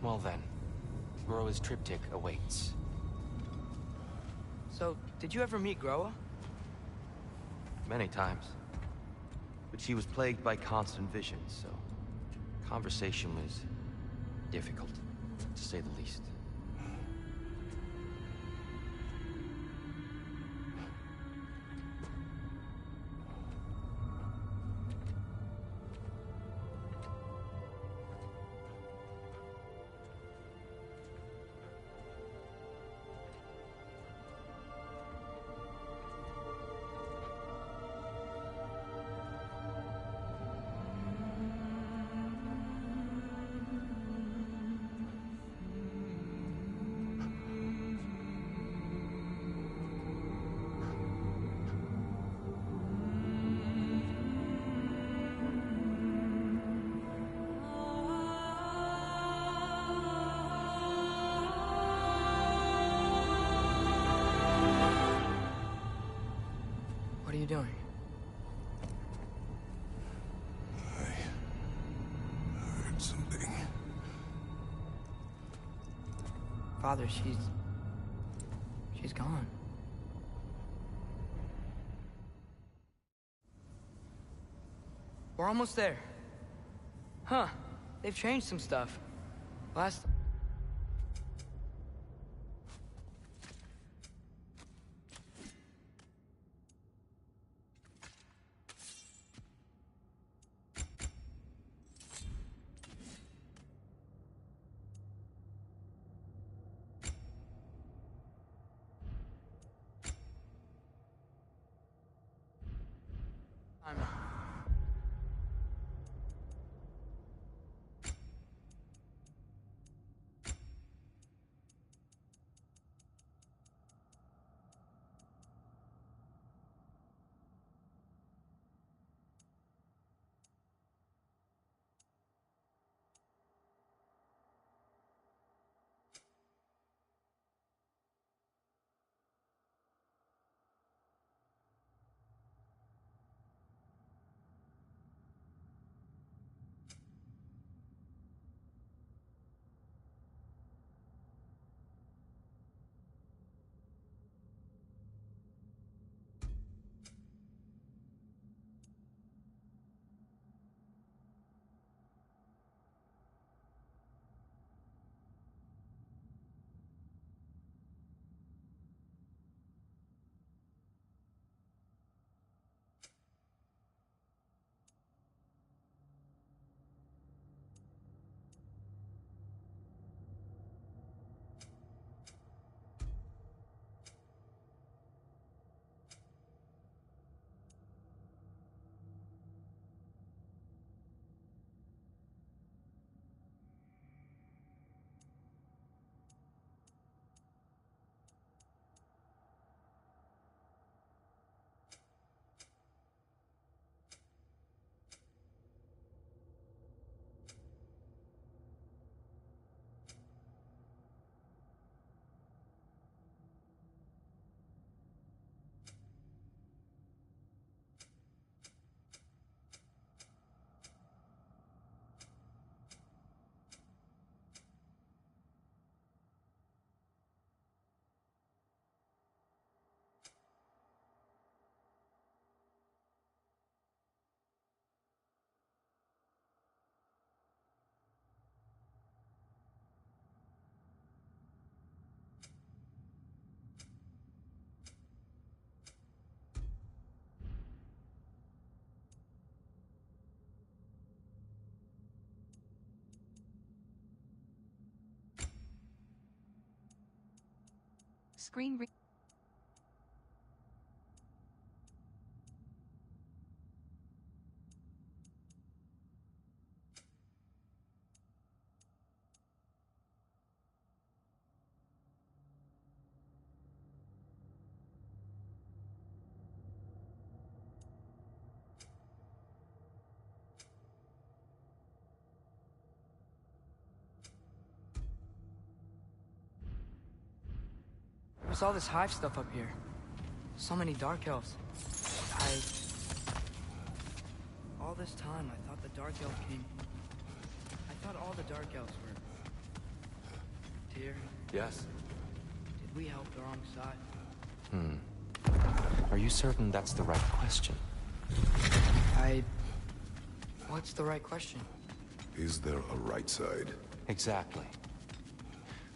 Well then, Groa's triptych awaits. So, did you ever meet Groa? Many times. But she was plagued by constant visions, so conversation was difficult, to say the least. What are you doing? I heard something. Father, she's gone. We're almost there. Huh. They've changed some stuff. Last... time. Screen re- There's all this hive stuff up here. So many dark elves. All this time, I thought the dark elf came... I thought all the dark elves were Tyr? Yes? Did we help the wrong side? Are you certain that's the right question? What's the right question? Is there a right side? Exactly.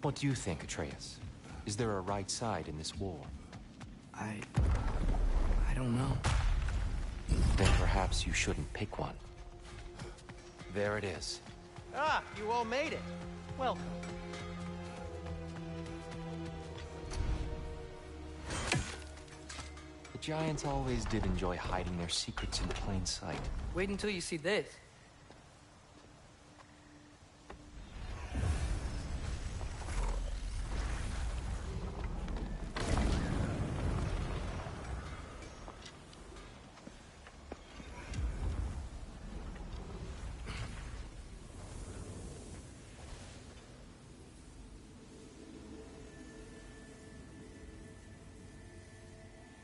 What do you think, Atreus? Is there a right side in this war? I don't know. Then perhaps you shouldn't pick one. There it is. Ah, you all made it. Welcome. The Giants always did enjoy hiding their secrets in plain sight. Wait until you see this.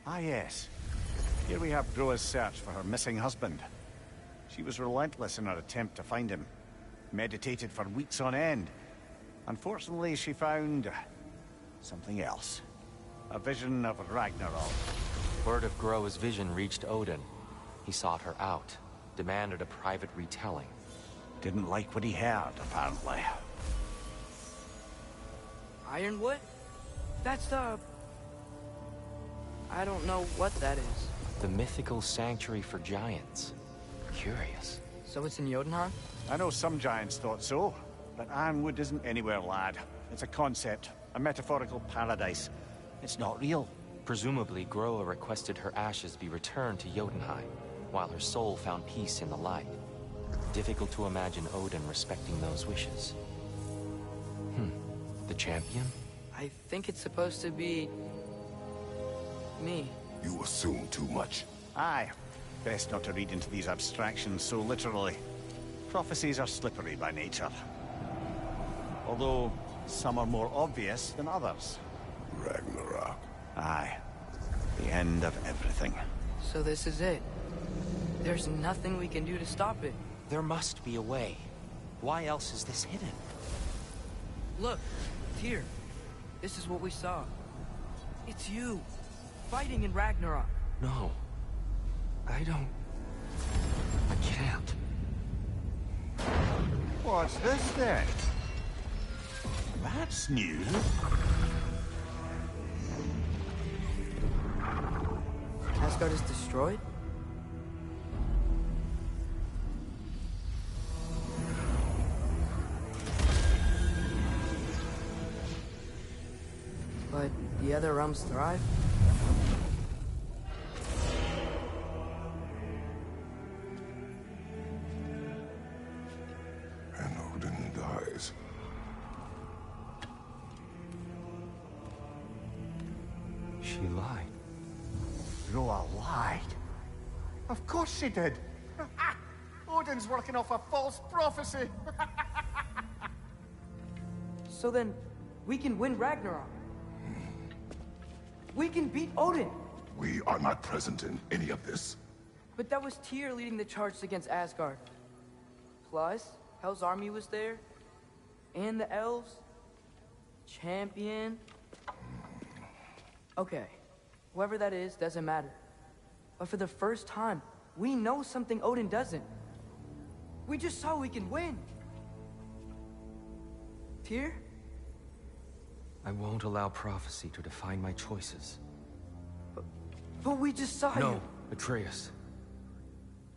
Ah, yes. Here we have Groa's search for her missing husband. She was relentless in her attempt to find him. Meditated for weeks on end. Unfortunately, she found something else. A vision of Ragnarok. Word of Groa's vision reached Odin. He sought her out, demanded a private retelling. Didn't like what he heard, apparently. Ironwood? That's the... I don't know what that is. The mythical sanctuary for giants. Curious. So it's in Jotunheim? I know some giants thought so, but Ironwood isn't anywhere, lad. It's a concept, a metaphorical paradise. It's not real. Presumably, Groa requested her ashes be returned to Jotunheim, while her soul found peace in the light. Difficult to imagine Odin respecting those wishes. The champion? I think it's supposed to be... me. You assume too much. Aye. Best not to read into these abstractions so literally. Prophecies are slippery by nature. Although, some are more obvious than others. Ragnarok. Aye. The end of everything. So this is it. There's nothing we can do to stop it. There must be a way. Why else is this hidden? Look, Tyr. This is what we saw. It's you, fighting in Ragnarok. No. I can't. What's this then? That's new. Asgard is destroyed? But the other realms thrive? And Odin dies. She lied. Groa lied. Of course she did. Odin's working off a false prophecy. So then, we can win Ragnarok. We can beat Odin. We are not present in any of this. But that was Tyr leading the charge against Asgard. Plus, Hell's army was there. And the elves. Champion. Okay. Whoever that is, doesn't matter. But for the first time, we know something Odin doesn't. We just saw we can win. Tyr? I won't allow prophecy to define my choices. But we just saw you. No, Atreus.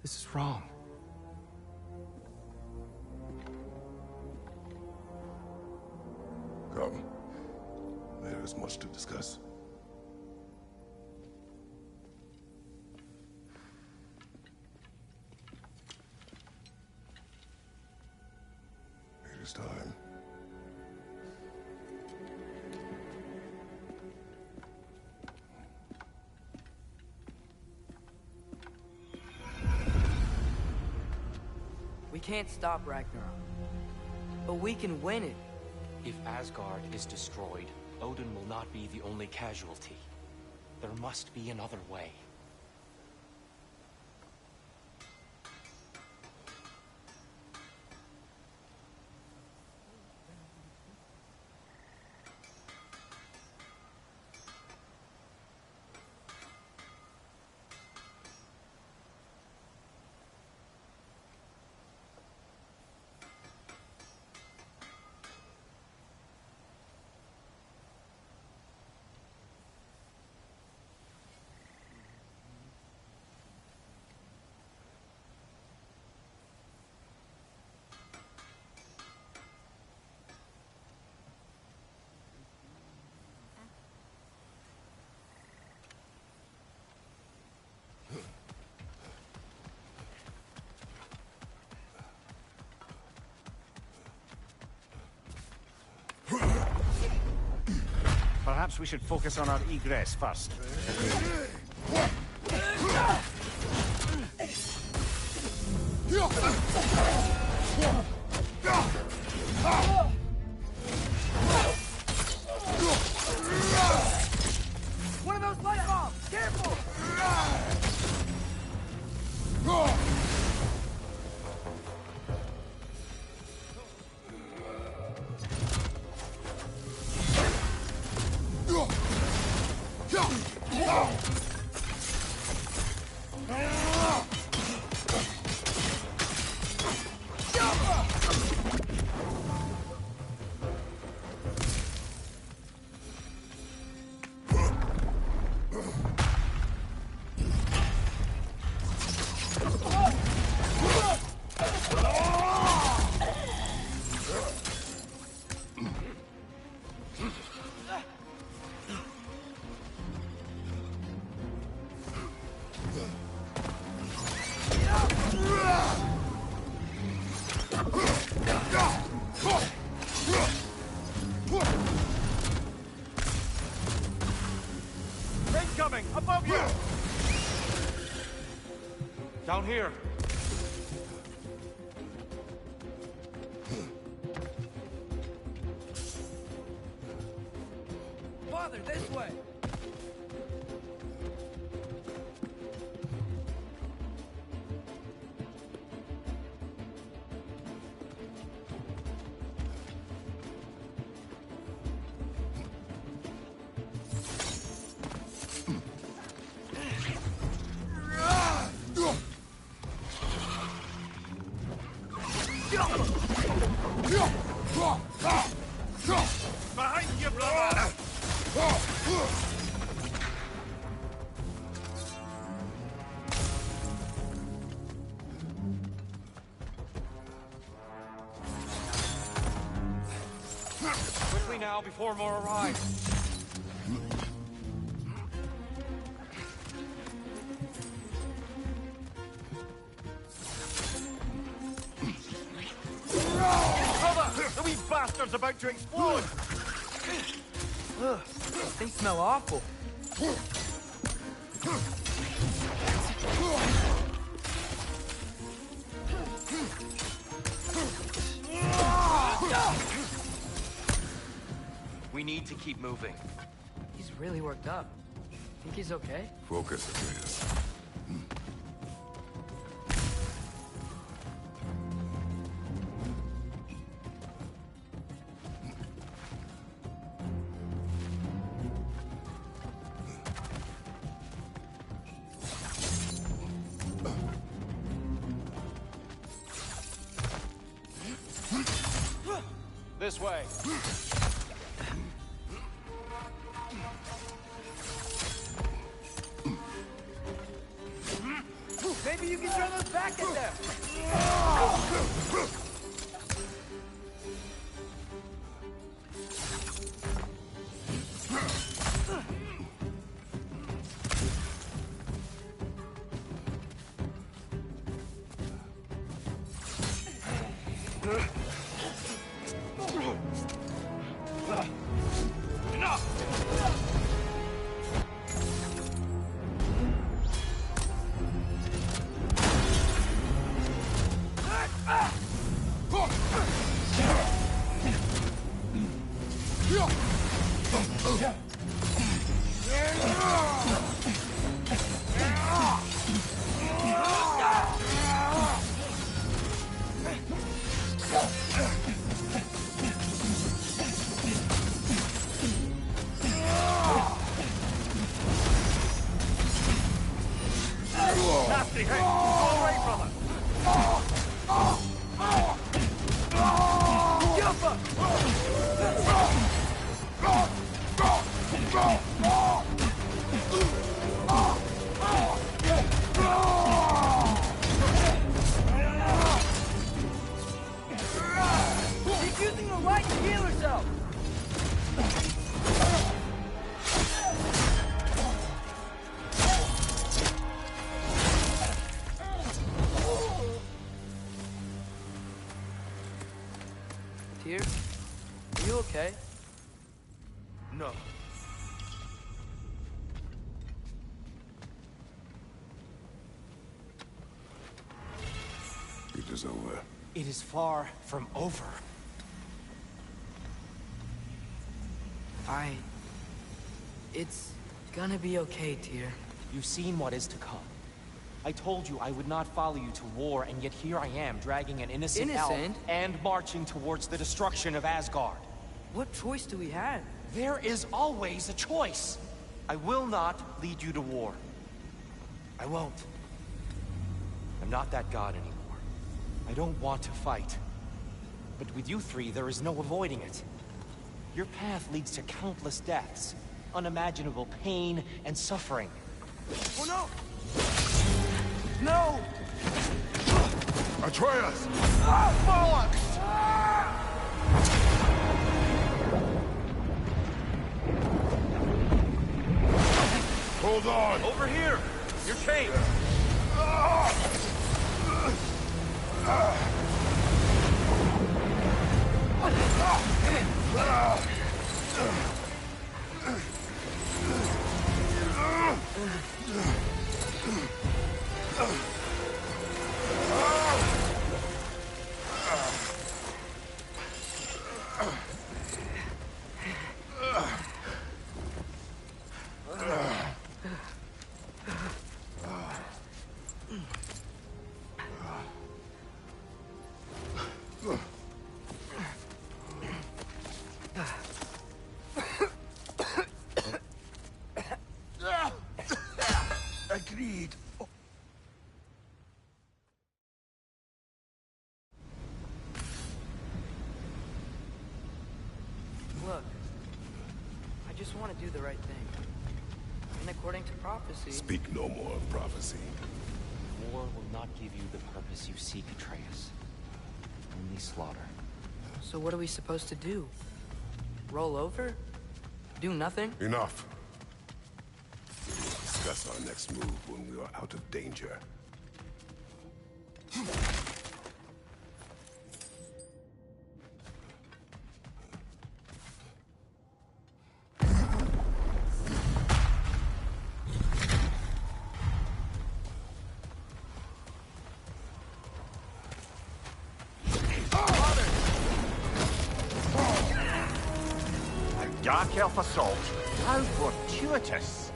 This is wrong. Come. There is much to discuss. It is time. We can't stop Ragnarok. But we can win it. If Asgard is destroyed, Odin will not be the only casualty. There must be another way. Perhaps we should focus on our egress first. One of those light bombs! Careful! Incoming! Above you! Down here. Father, this way! Behind you, brother! Quickly now, before more arrive. Cover! The wee bastard's about to explode! Ugh, they smell awful. We need to keep moving. He's really worked up. Think he's okay? Focus, Atreus. This way. Maybe you can throw those back at them! Nasty hit! Go away from us! He's using the light to heal herself! Tear, are you okay? No. is over. It is far from over. It's gonna be okay, Tyr. You've seen what is to come. I told you I would not follow you to war, and yet here I am, dragging an innocent elf and marching towards the destruction of Asgard. What choice do we have? There is always a choice. I will not lead you to war. I won't. I'm not that god anymore. I don't want to fight. But with you three, there is no avoiding it. Your path leads to countless deaths, unimaginable pain and suffering. Oh no! No! Atreus! Bollocks! Hold on! Over here! Your chain! Agreed. Look, I just want to do the right thing. And according to prophecy... Speak no more of prophecy. War will not give you the purpose you seek, Atreus. Only slaughter. So what are we supposed to do? Roll over? Do nothing? Enough. Discuss our next move when we are out of danger. Dark Elf assault. How fortuitous.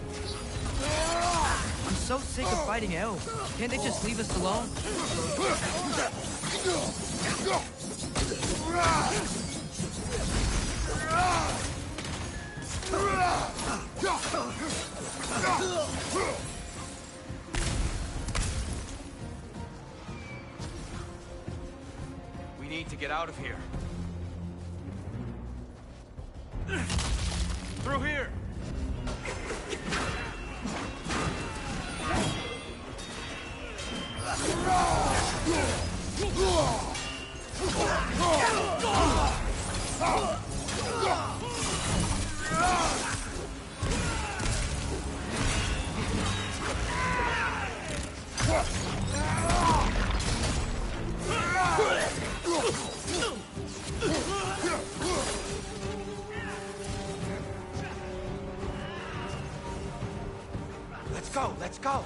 I'm so sick of fighting elves. Can't they just leave us alone? We need to get out of here. Through here! Let's go!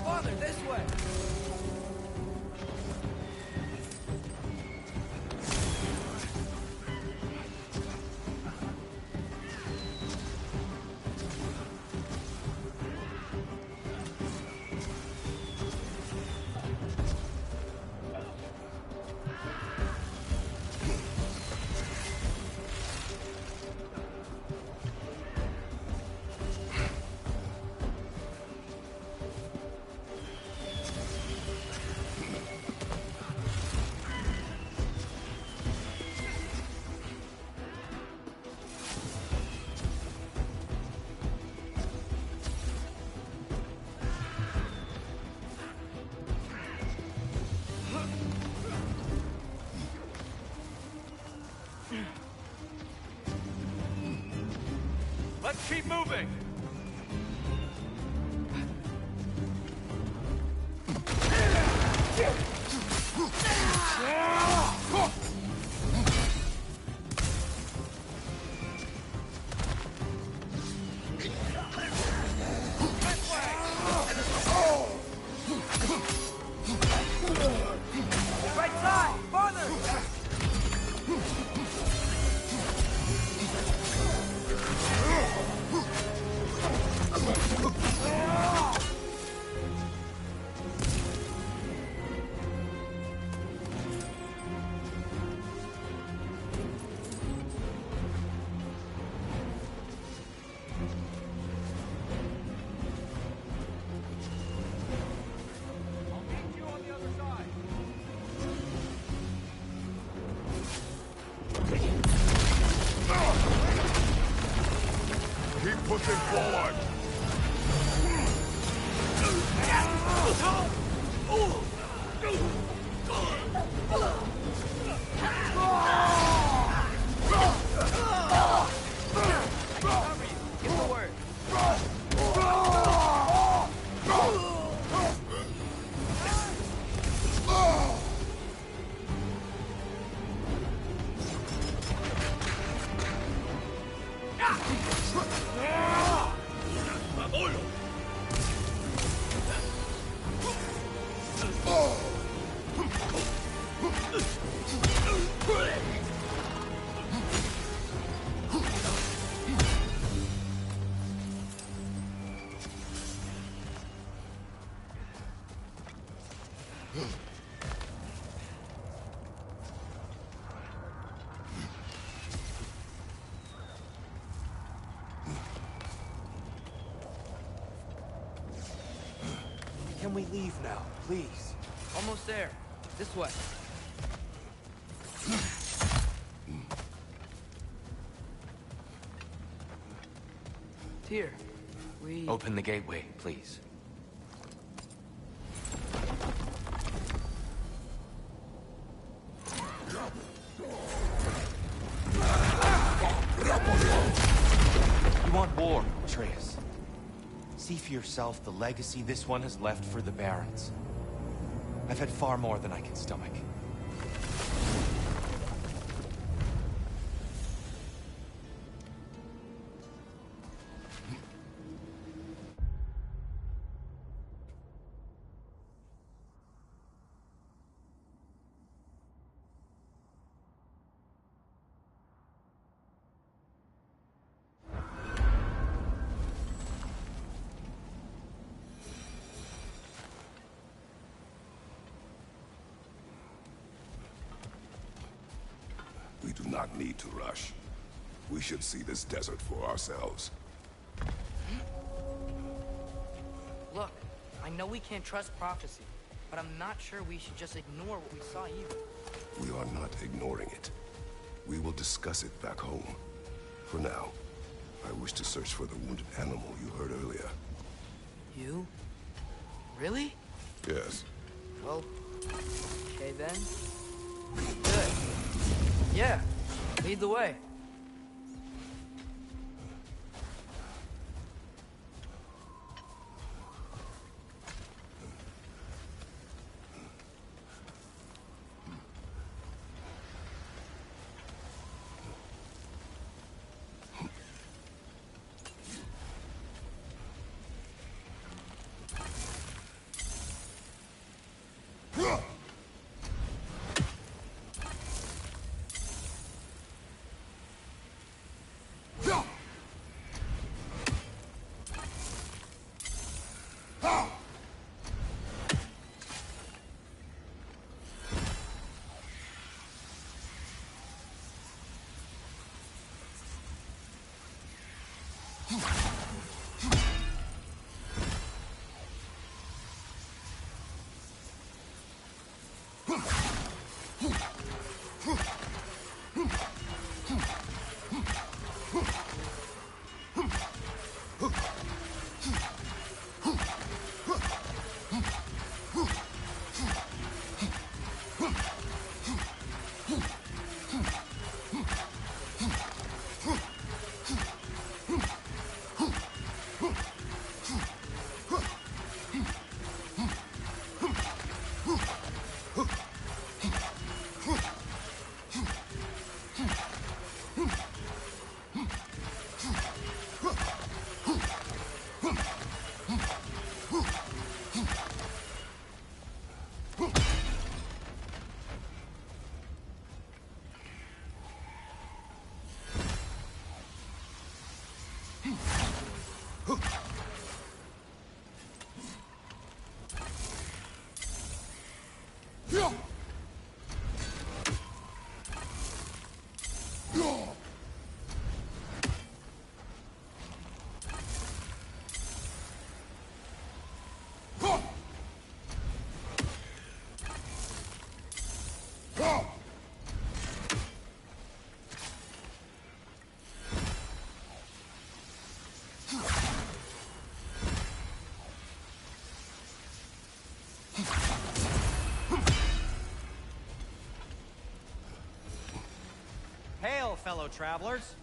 Father, this way! Let's keep moving! Right side! Farther! Keep pushing forward! Give the word. Can we leave now, please? Almost there. This way. Here. We... Open the gateway, please. You want war, Atreus. See for yourself the legacy this one has left for the Barons. I've had far more than I can stomach. We do not need to rush. We should see this desert for ourselves. Look, I know we can't trust prophecy, but I'm not sure we should just ignore what we saw either. We are not ignoring it. We will discuss it back home. For now, I wish to search for the wounded animal you heard earlier. You? Really? Yes. Well, okay then. Good. Yeah, lead the way. Hail, fellow travelers.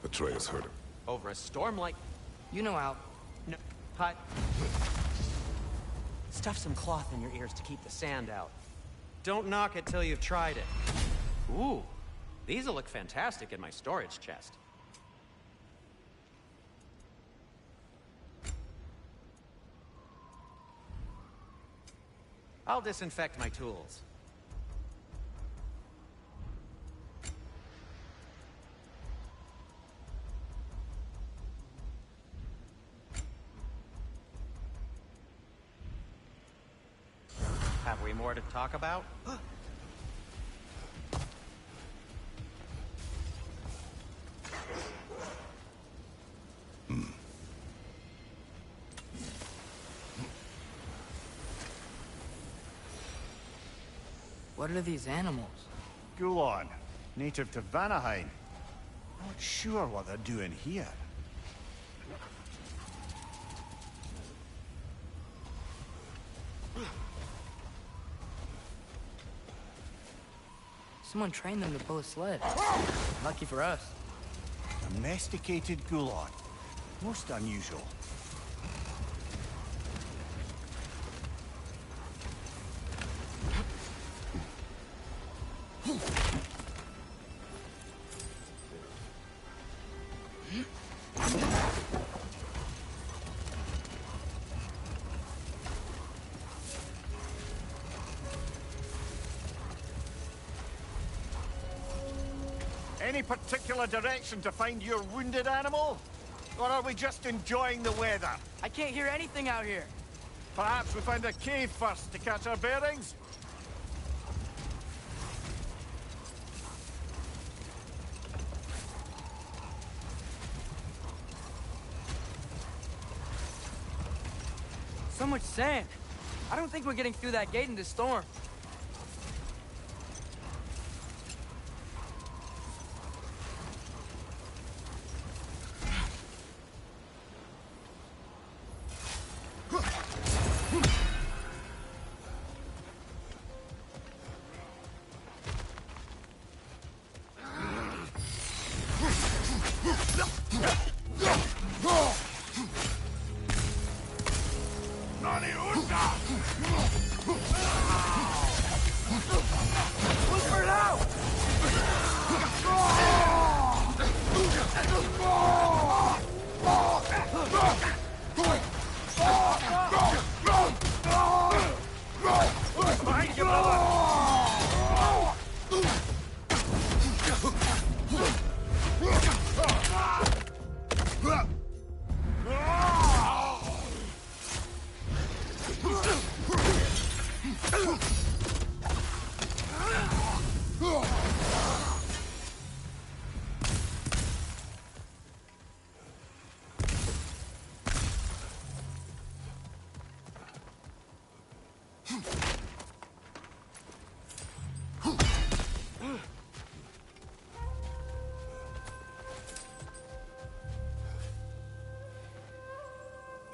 Atreus heard him. Over a storm like... You know how. No, hut. Stuff some cloth in your ears to keep the sand out. Don't knock it till you've tried it. Ooh, these'll look fantastic in my storage chest. I'll disinfect my tools. Have we more to talk about? What are these animals? Gulon, native to Vanaheim. Not sure what they're doing here. Someone trained them to pull a sled. Lucky for us. Domesticated Gulon. Most unusual. Any particular direction to find your wounded animal? Or are we just enjoying the weather? I can't hear anything out here. Perhaps we find a cave first to catch our bearings? So much sand. I don't think we're getting through that gate in this storm.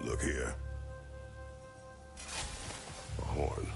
Look here. A horn.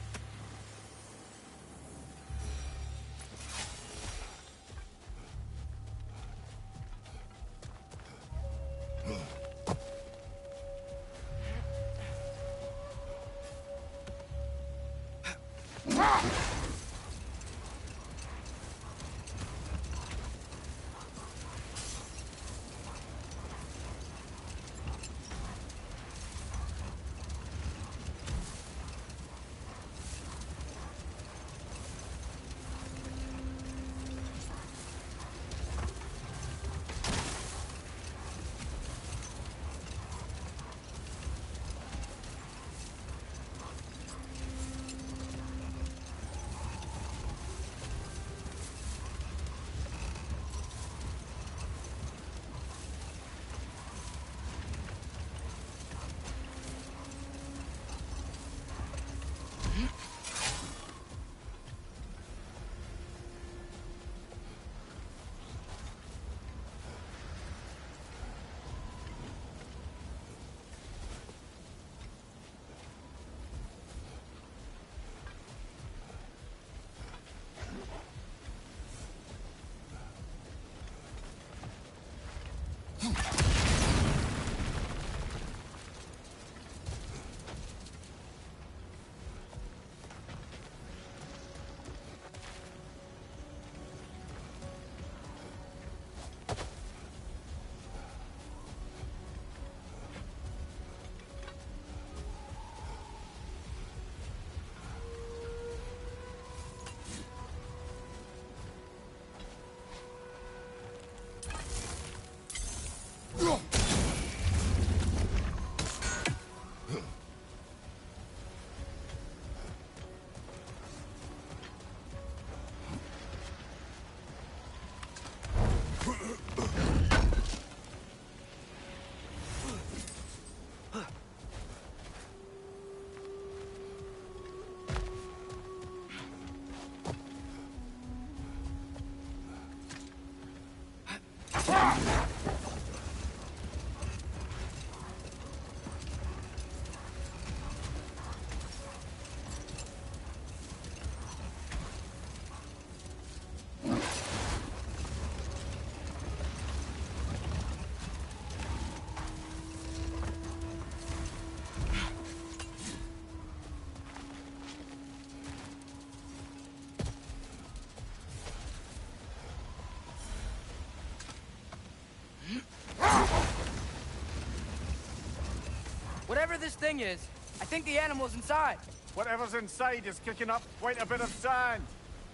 Whatever this thing is, I think the animal's inside. Whatever's inside is kicking up quite a bit of sand.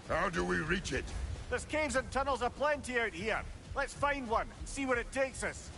How do we reach it? There's caves and tunnels aplenty out here. Let's find one and see where it takes us.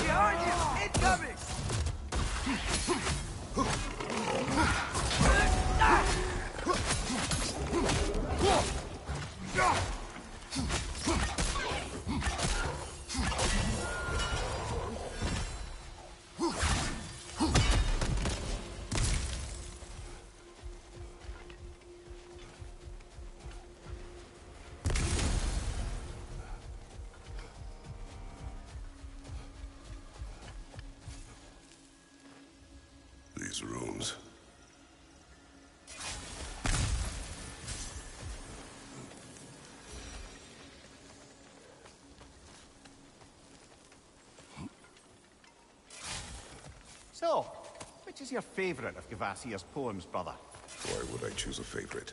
Behind you! Incoming! These rooms. So, which is your favorite of Gavassia's poems, brother? Why would I choose a favorite?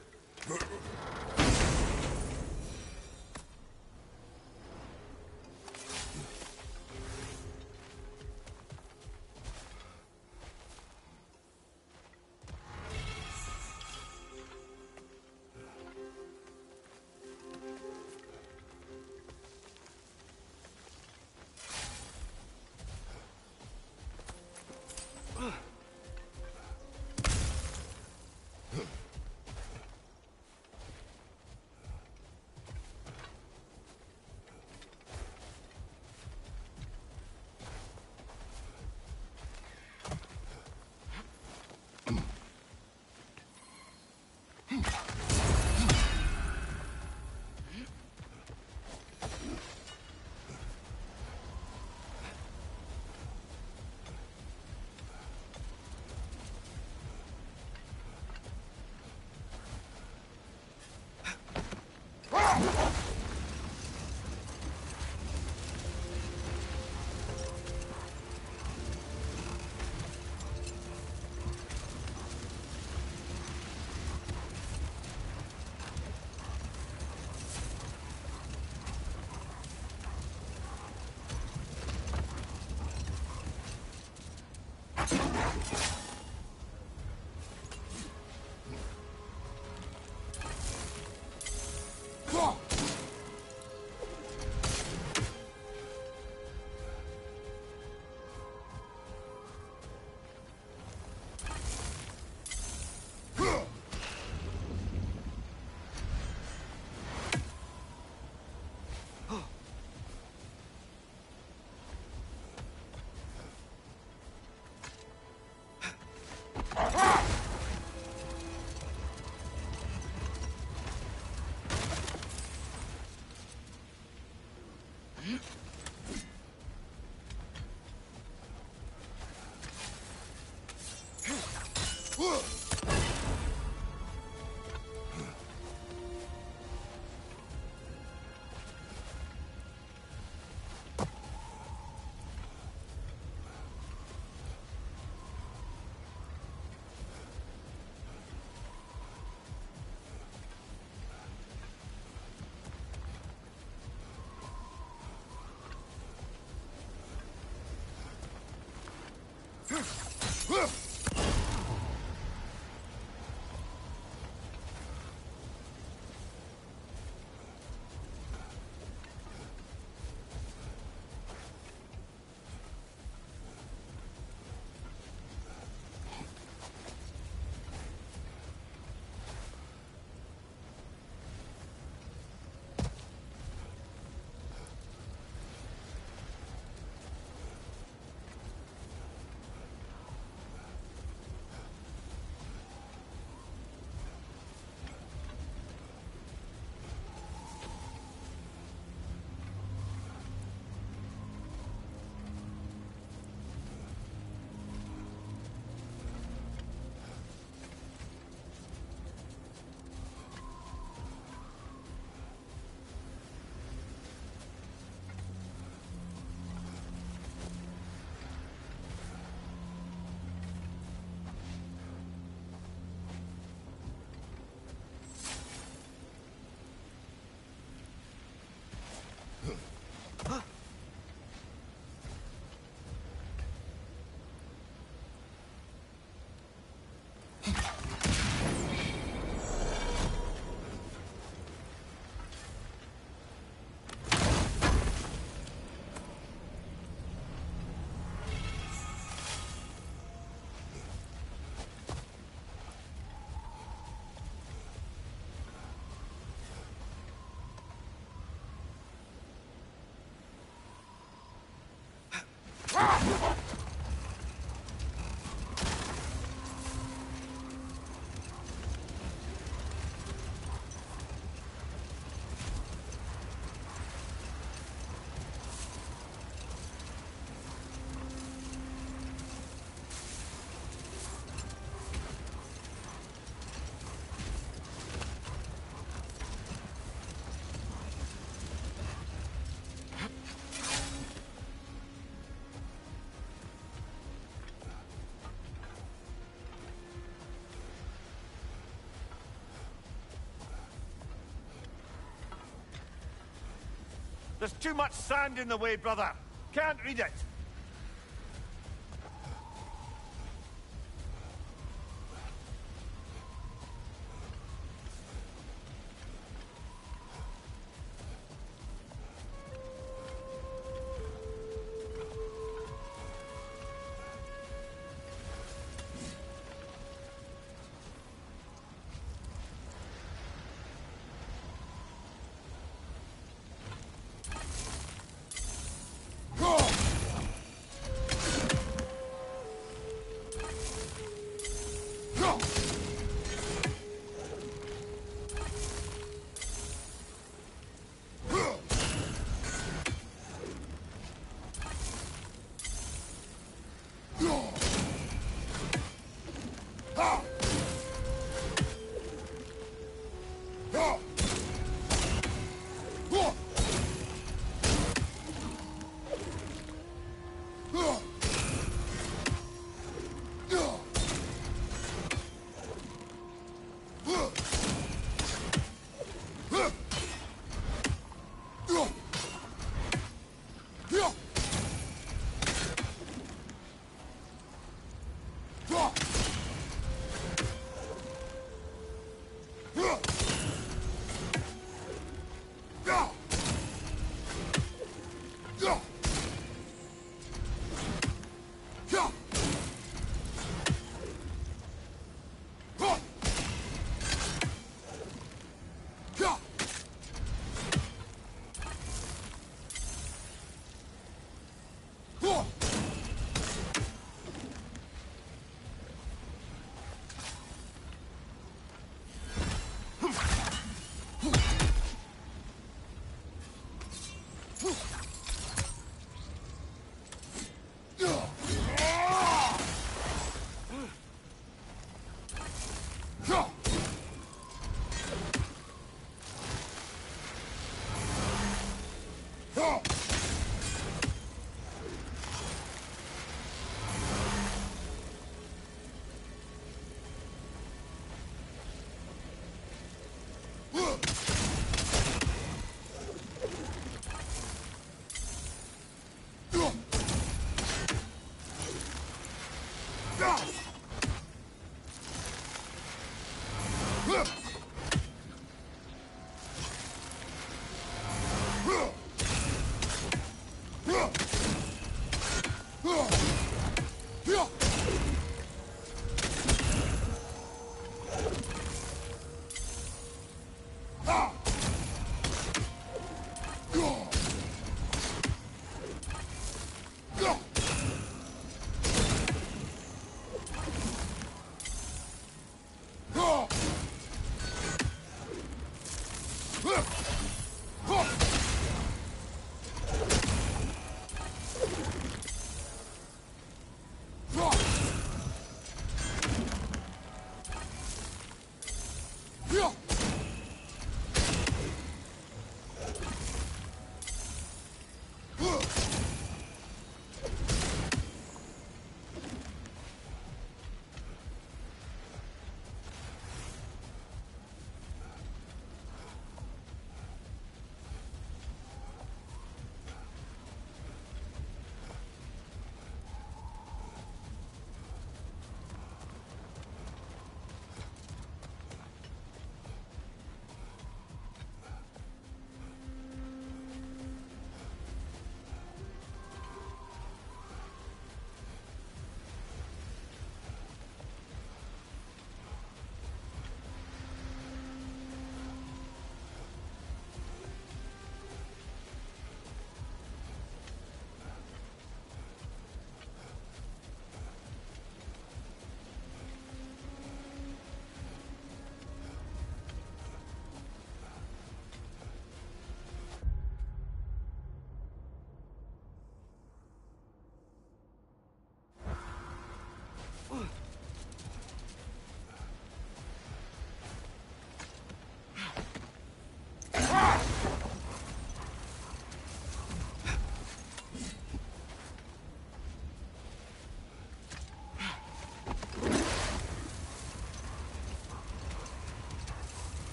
There's too much sand in the way, brother. Can't read it.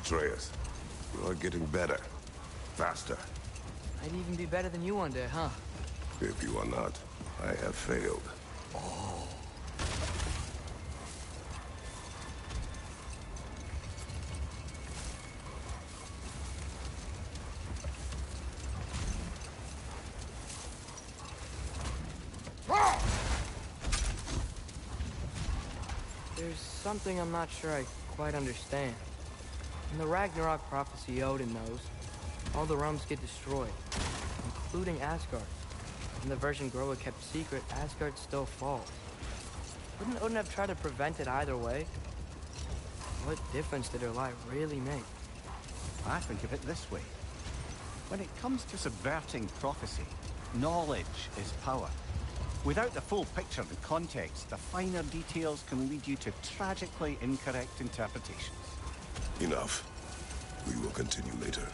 Atreus, you are getting better. Faster. I'd even be better than you one day, huh? If you are not, I have failed. There's something I'm not sure I quite understand. In the Ragnarok prophecy Odin knows, all the realms get destroyed, including Asgard. In the version Groa kept secret, Asgard still falls. Wouldn't Odin have tried to prevent it either way? What difference did her lie really make? I think of it this way. When it comes to subverting prophecy, knowledge is power. Without the full picture and context, the finer details can lead you to tragically incorrect interpretations. Enough. We will continue later.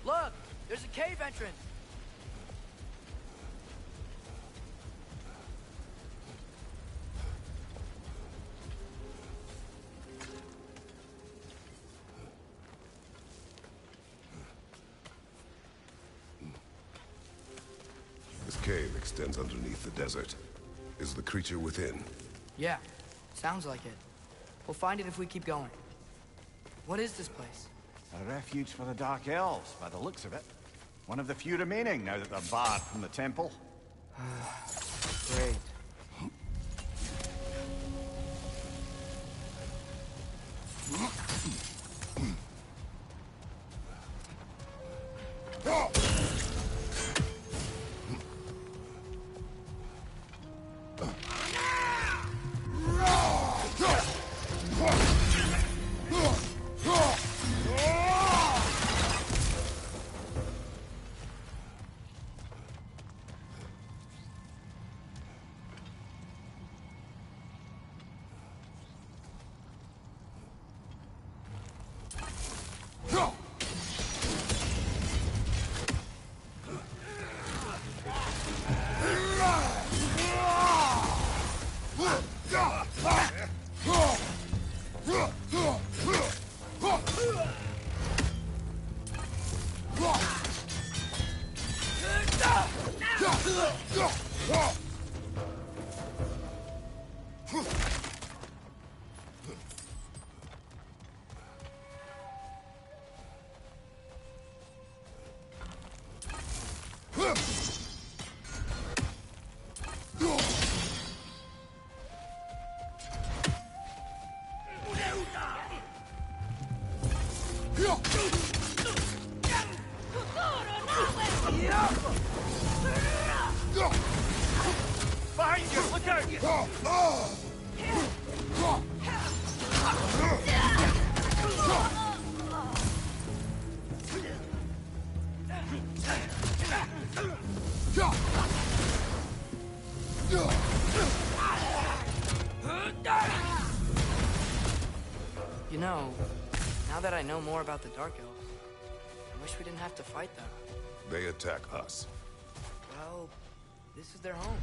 Look! There's a cave entrance! This cave extends underneath the desert. Is the creature within? Yeah, sounds like it. We'll find it if we keep going. What is this place? A refuge for the Dark Elves, by the looks of it. One of the few remaining now that they're barred from the temple. Great. Behind you! Look out! You know, now that I know more about the Dark Elves, I wish we didn't have to fight them. They attack us. Well, this is their home.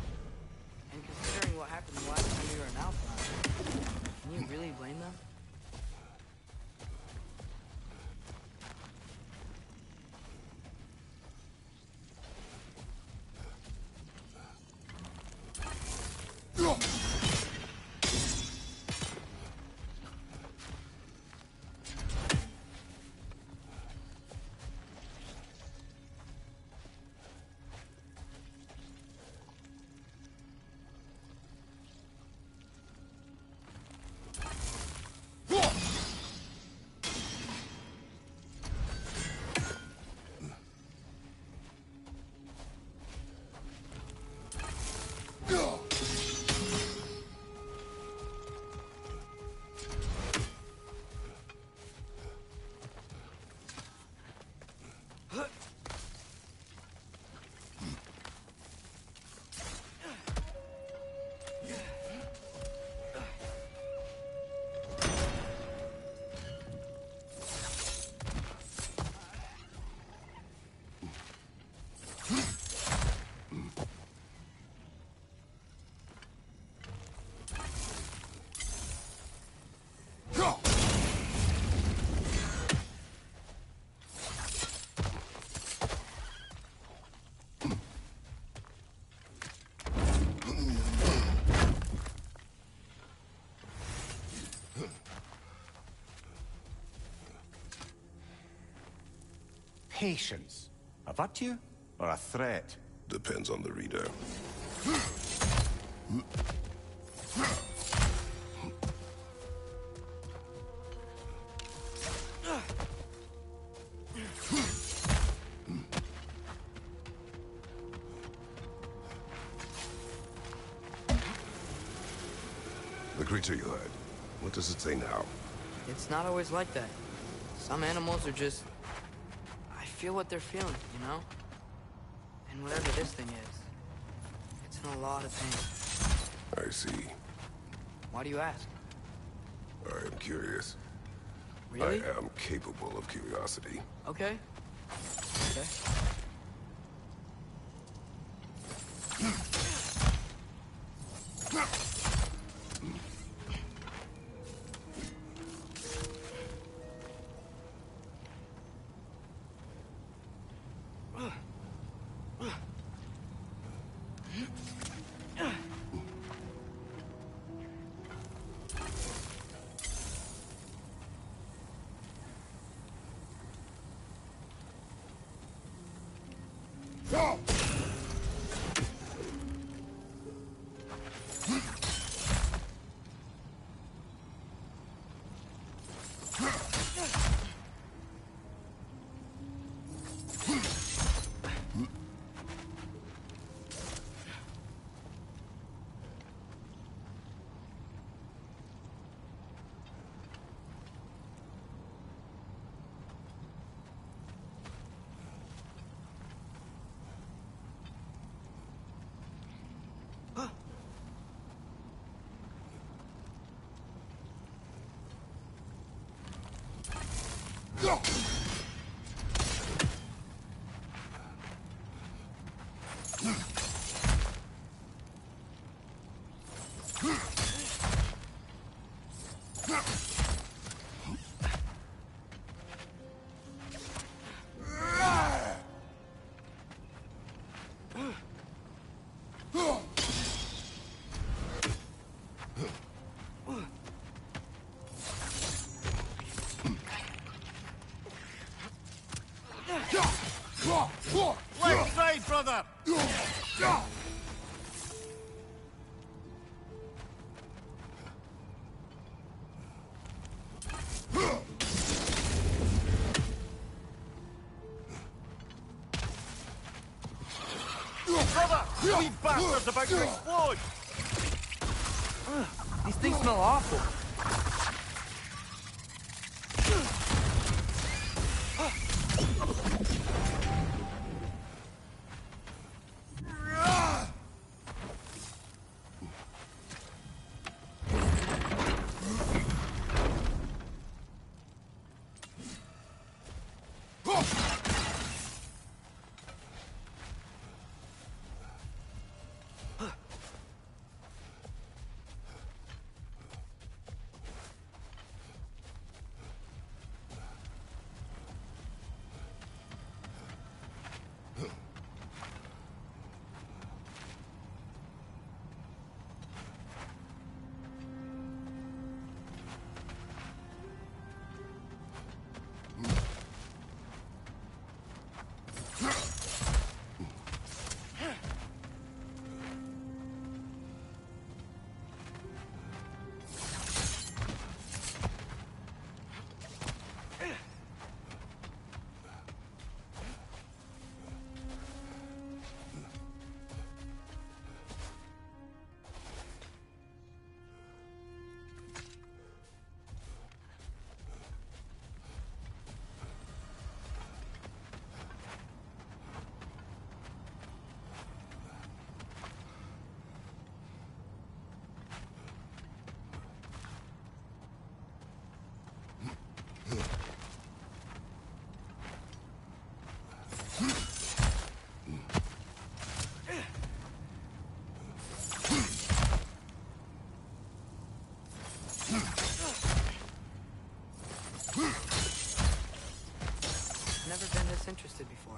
And considering what happened the last time we were in Alpha, can you really blame them? Patience. A virtue or a threat? Depends on the reader. The creature you heard. What does it say now? It's not always like that. Some animals are just... I feel what they're feeling, you know? And whatever this thing is, it's in a lot of pain. I see. Why do you ask? I am curious. Really? I am capable of curiosity. Okay. Okay. Left side, brother! Wee bastard's about to explode! These things smell awful. Never been this interested before.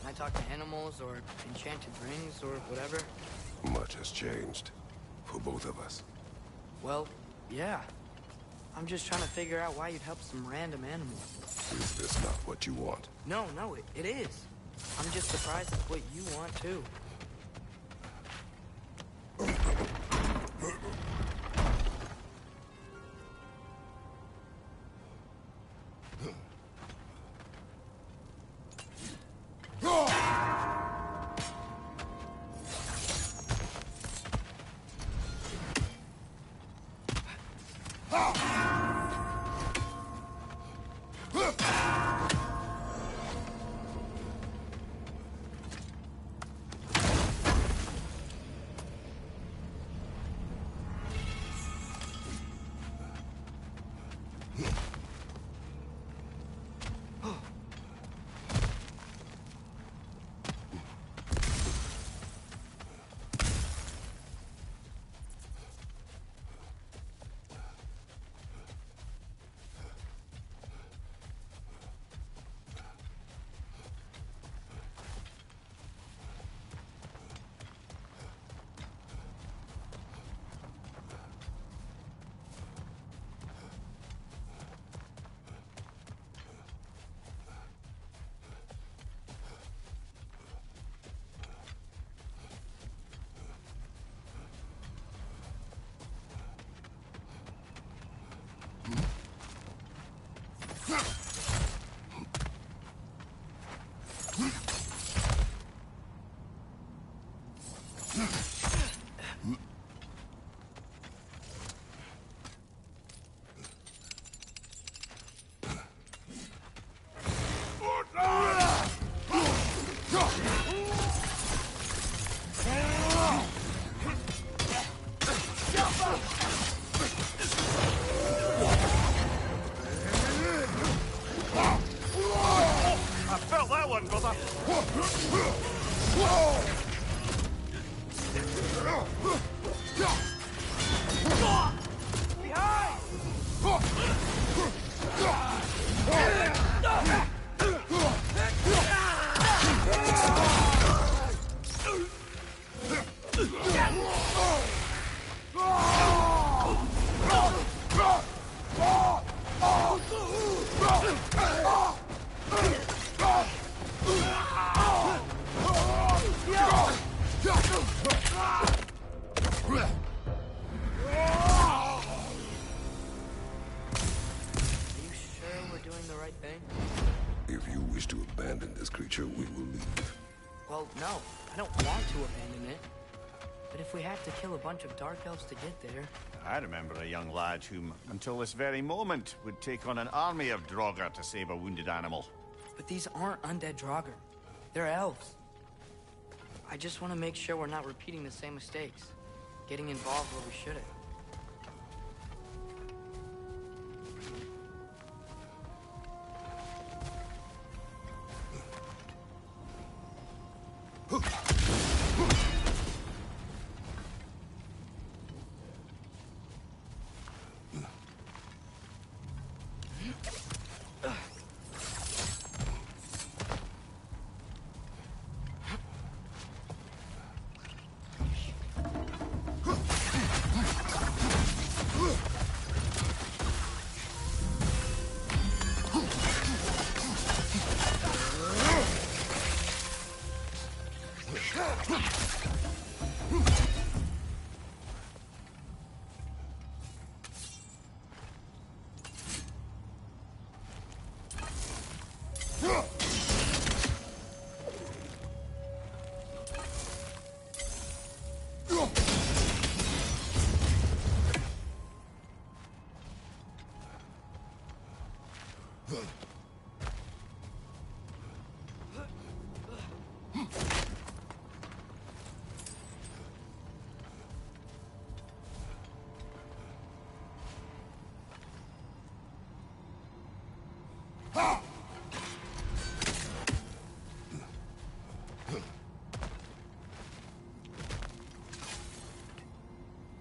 I talk to animals or enchanted rings or whatever. Much has changed. For both of us. Well, yeah. I'm just trying to figure out why you'd help some random animal. Is this not what you want? No, it is. I'm just surprised it's what you want, too. If you wish to abandon this creature, we will leave. Well, no, I don't want to abandon it. But if we have to kill a bunch of Dark Elves to get there... I remember a young lad whom, until this very moment, would take on an army of Draugr to save a wounded animal. But these aren't undead Draugr. They're elves. I just want to make sure we're not repeating the same mistakes. Getting involved where we shouldn't.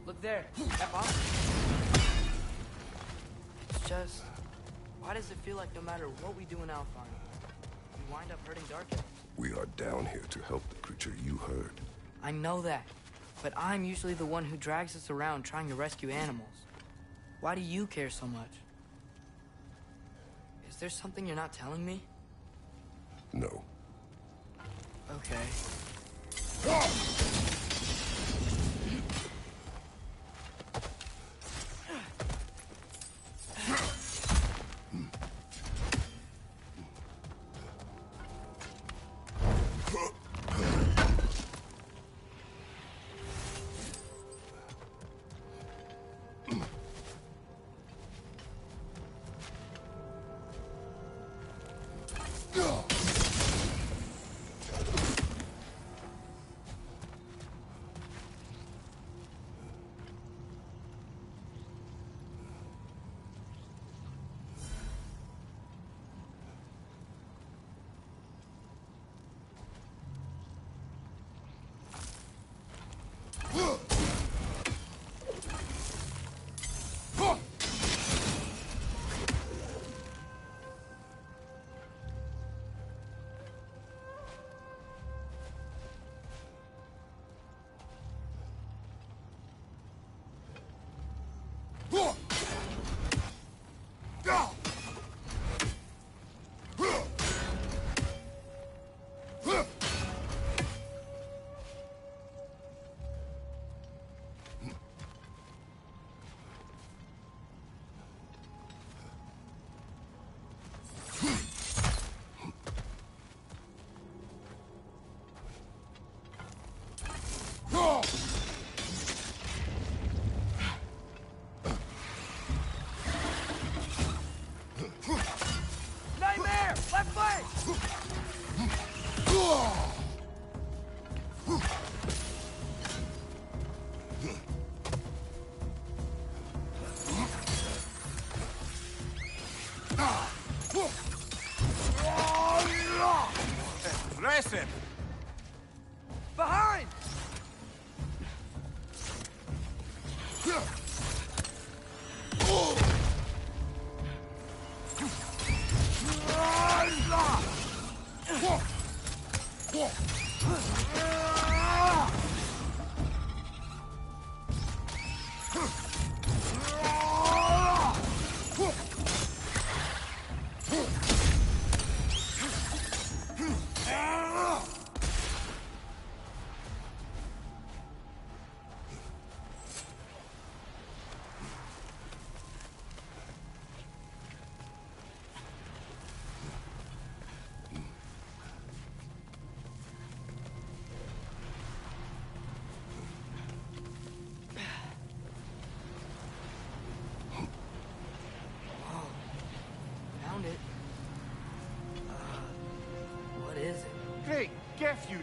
Look there, that bomb. It's just... Why does it feel like no matter what we do in Alfheim, we wind up hurting Dark Elves? We are down here to help the creature you heard. I know that, but I'm usually the one who drags us around trying to rescue animals. Why do you care so much? Is there something you're not telling me? No. Okay. Nightmare! Left flank! Impressive! Behind!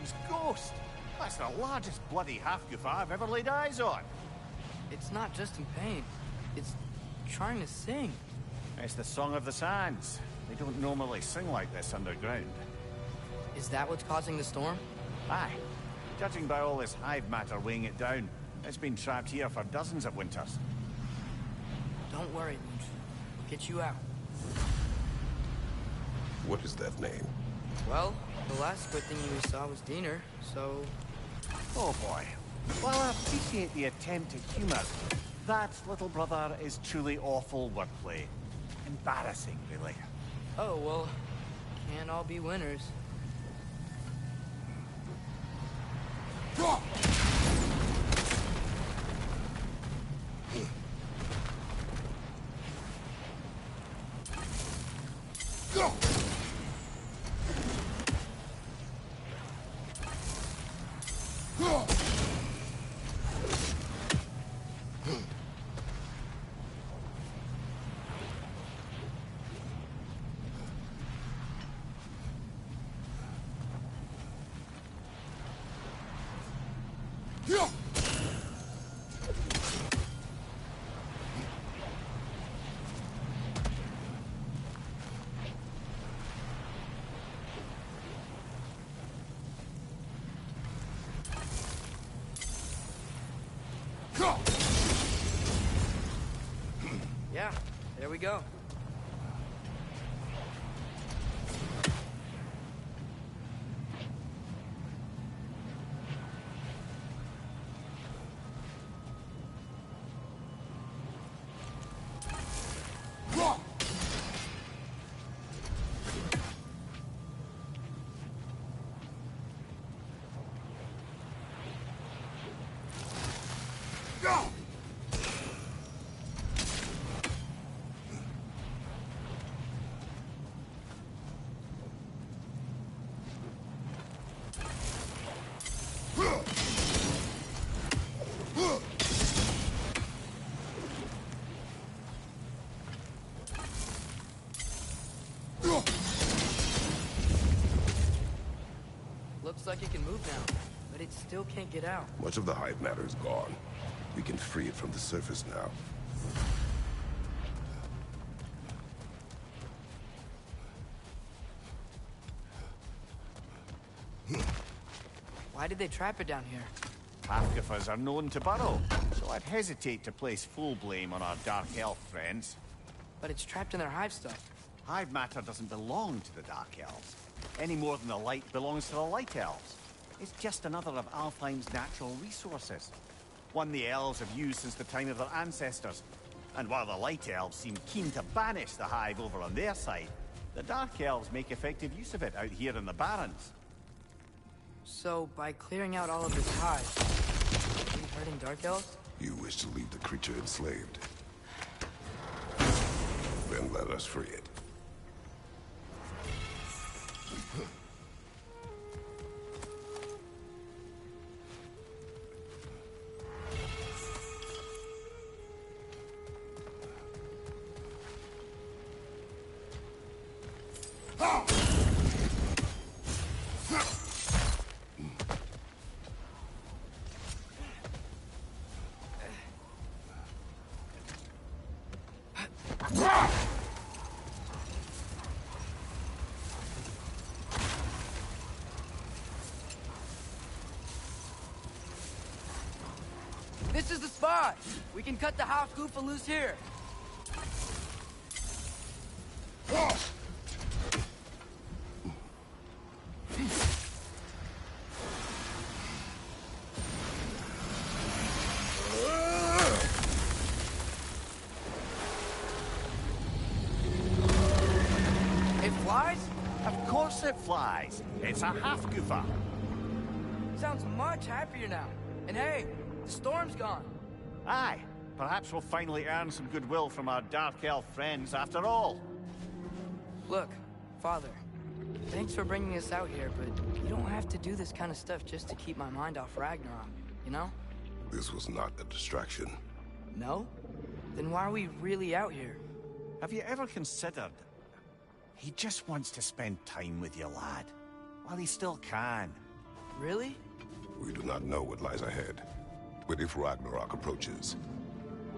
Dragon's ghost! That's the largest bloody half-goof I've ever laid eyes on. It's not just in pain. It's trying to sing. It's the Song of the Sands. They don't normally sing like this underground. Is that what's causing the storm? Aye. Judging by all this hive matter weighing it down, it's been trapped here for dozens of winters. Don't worry, Luch. We'll get you out. What is that name? Well, the last good thing we saw was Diener, so... Oh boy. While I appreciate the attempt at humor, that, little brother, is truly awful wordplay. Embarrassing, really. Oh, well, can't all be winners. Yeah, there we go. Looks like it can move now, but it still can't get out. Much of the hive matter is gone. We can free it from the surface now. Why did they trap it down here? Half-goofers are known to burrow, so I'd hesitate to place full blame on our Dark Elf friends. But it's trapped in their hive stuff. Hive matter doesn't belong to the Dark Elves, any more than the light belongs to the Light Elves. It's just another of Alfheim's natural resources. One the elves have used since the time of their ancestors. And while the Light Elves seem keen to banish the hive over on their side, the Dark Elves make effective use of it out here in the Barrens. So, by clearing out all of this hive, are we hurting Dark Elves? You wish to leave the creature enslaved. Then let us free it. This is the spot! We can cut the house goofa loose here. It flies? Of course it flies. It's a half-goofer. Sounds much happier now. And hey, the storm's gone. Aye, perhaps we'll finally earn some goodwill from our Dark Elf friends after all. Look, Father, thanks for bringing us out here, but you don't have to do this kind of stuff just to keep my mind off Ragnarok, you know? This was not a distraction. No? Then why are we really out here? Have you ever considered... He just wants to spend time with you, lad. While he still can. Really? We do not know what lies ahead. But if Ragnarok approaches,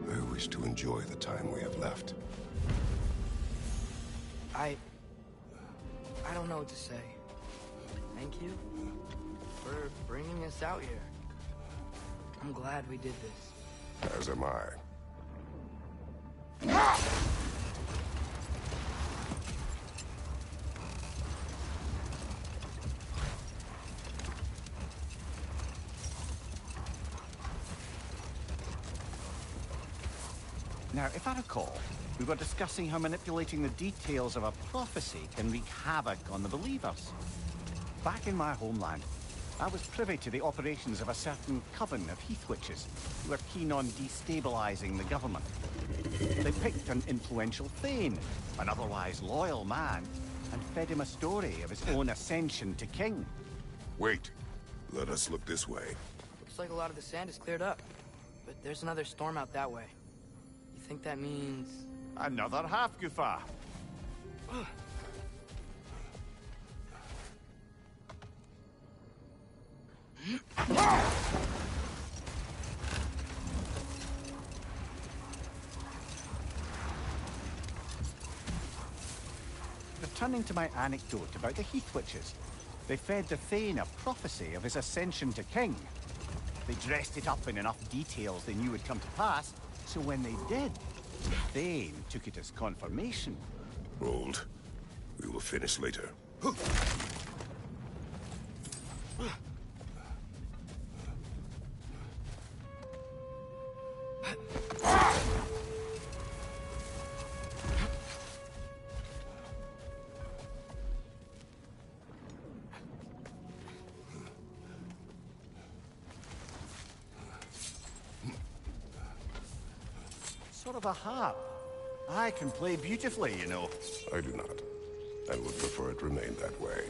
I wish to enjoy the time we have left. I don't know what to say. Thank you for bringing us out here. I'm glad we did this. As am I. Now, if I recall, we were discussing how manipulating the details of a prophecy can wreak havoc on the believers. Back in my homeland, I was privy to the operations of a certain coven of heath witches who were keen on destabilizing the government. They picked an influential Thane, an otherwise loyal man, and fed him a story of his own ascension to king. Wait. Let us look this way. Looks like a lot of the sand is cleared up, but there's another storm out that way. You think that means... Another half-goofa. Returning to my anecdote about the heath witches, they fed the Thane a prophecy of his ascension to king. They dressed it up in enough details they knew would come to pass, so when they did, the Thane took it as confirmation. Hold. We will finish later. Sort of a harp. I can play beautifully, you know. I do not, and would prefer it remain that way.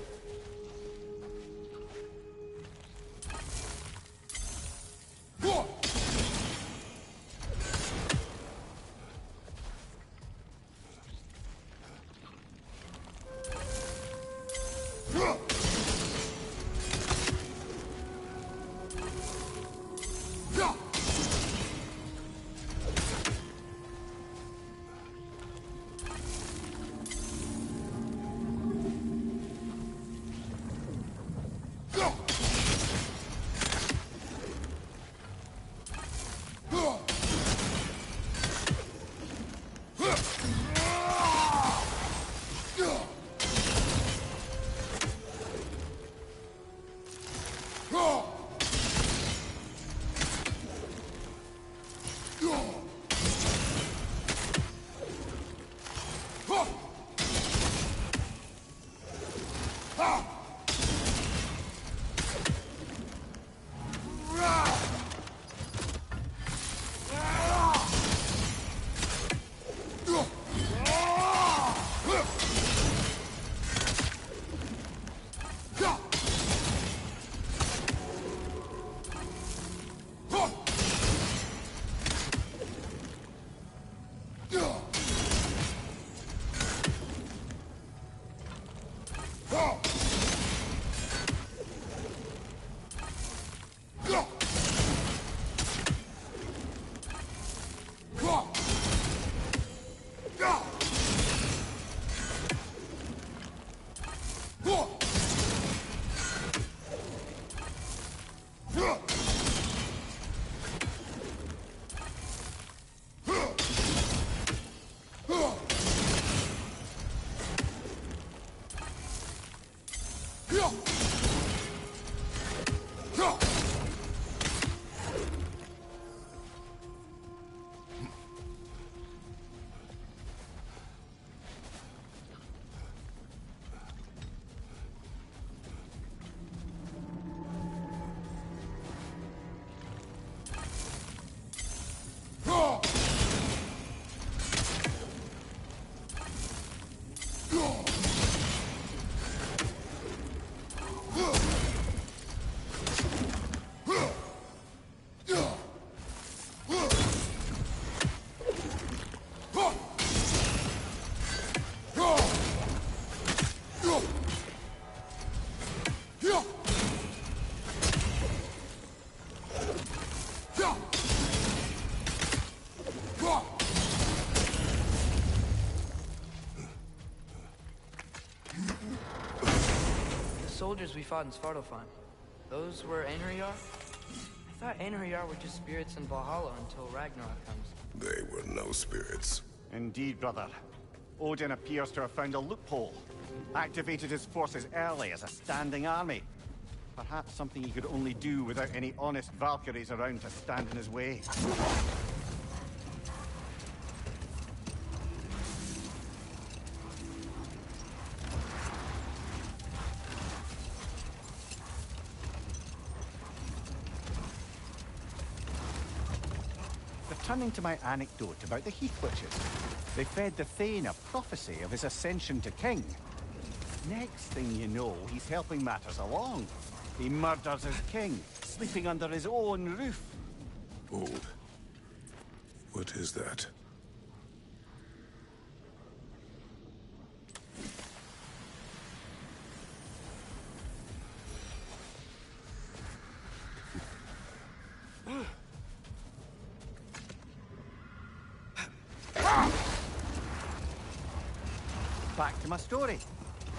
soldiers we fought in Svartalfheim, those were Einherjar? I thought Einherjar were just spirits in Valhalla until Ragnarok comes. They were no spirits. Indeed, brother. Odin appears to have found a loophole. Activated his forces early as a standing army. Perhaps something he could only do without any honest Valkyries around to stand in his way. Returning to my anecdote about the Heath Witches, they fed the Thane a prophecy of his ascension to king. Next thing you know, he's helping matters along. He murders his king, sleeping under his own roof. Oh. What is that? Back to my story.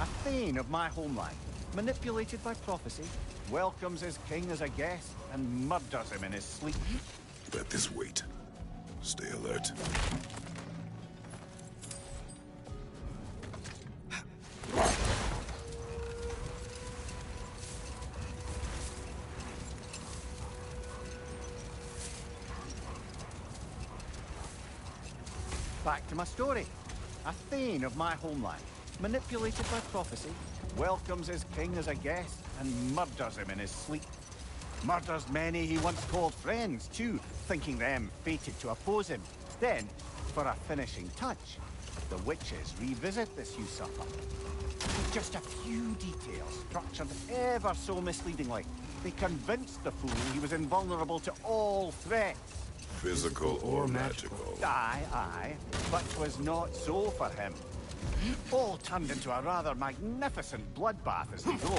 A Thane of my homeland, manipulated by prophecy, welcomes his king as a guest and murders him in his sleep. Let this wait. Stay alert. Back to my story. A Thane of my homeland, manipulated by prophecy, welcomes his king as a guest and murders him in his sleep. Murders many he once called friends, too, thinking them fated to oppose him. Then, for a finishing touch, the witches revisit this usurper. With just a few details, structured ever so misleadingly, they convinced the fool he was invulnerable to all threats. Physical or magical? Aye, but 'twas not so for him. All turned into a rather magnificent bloodbath as they go.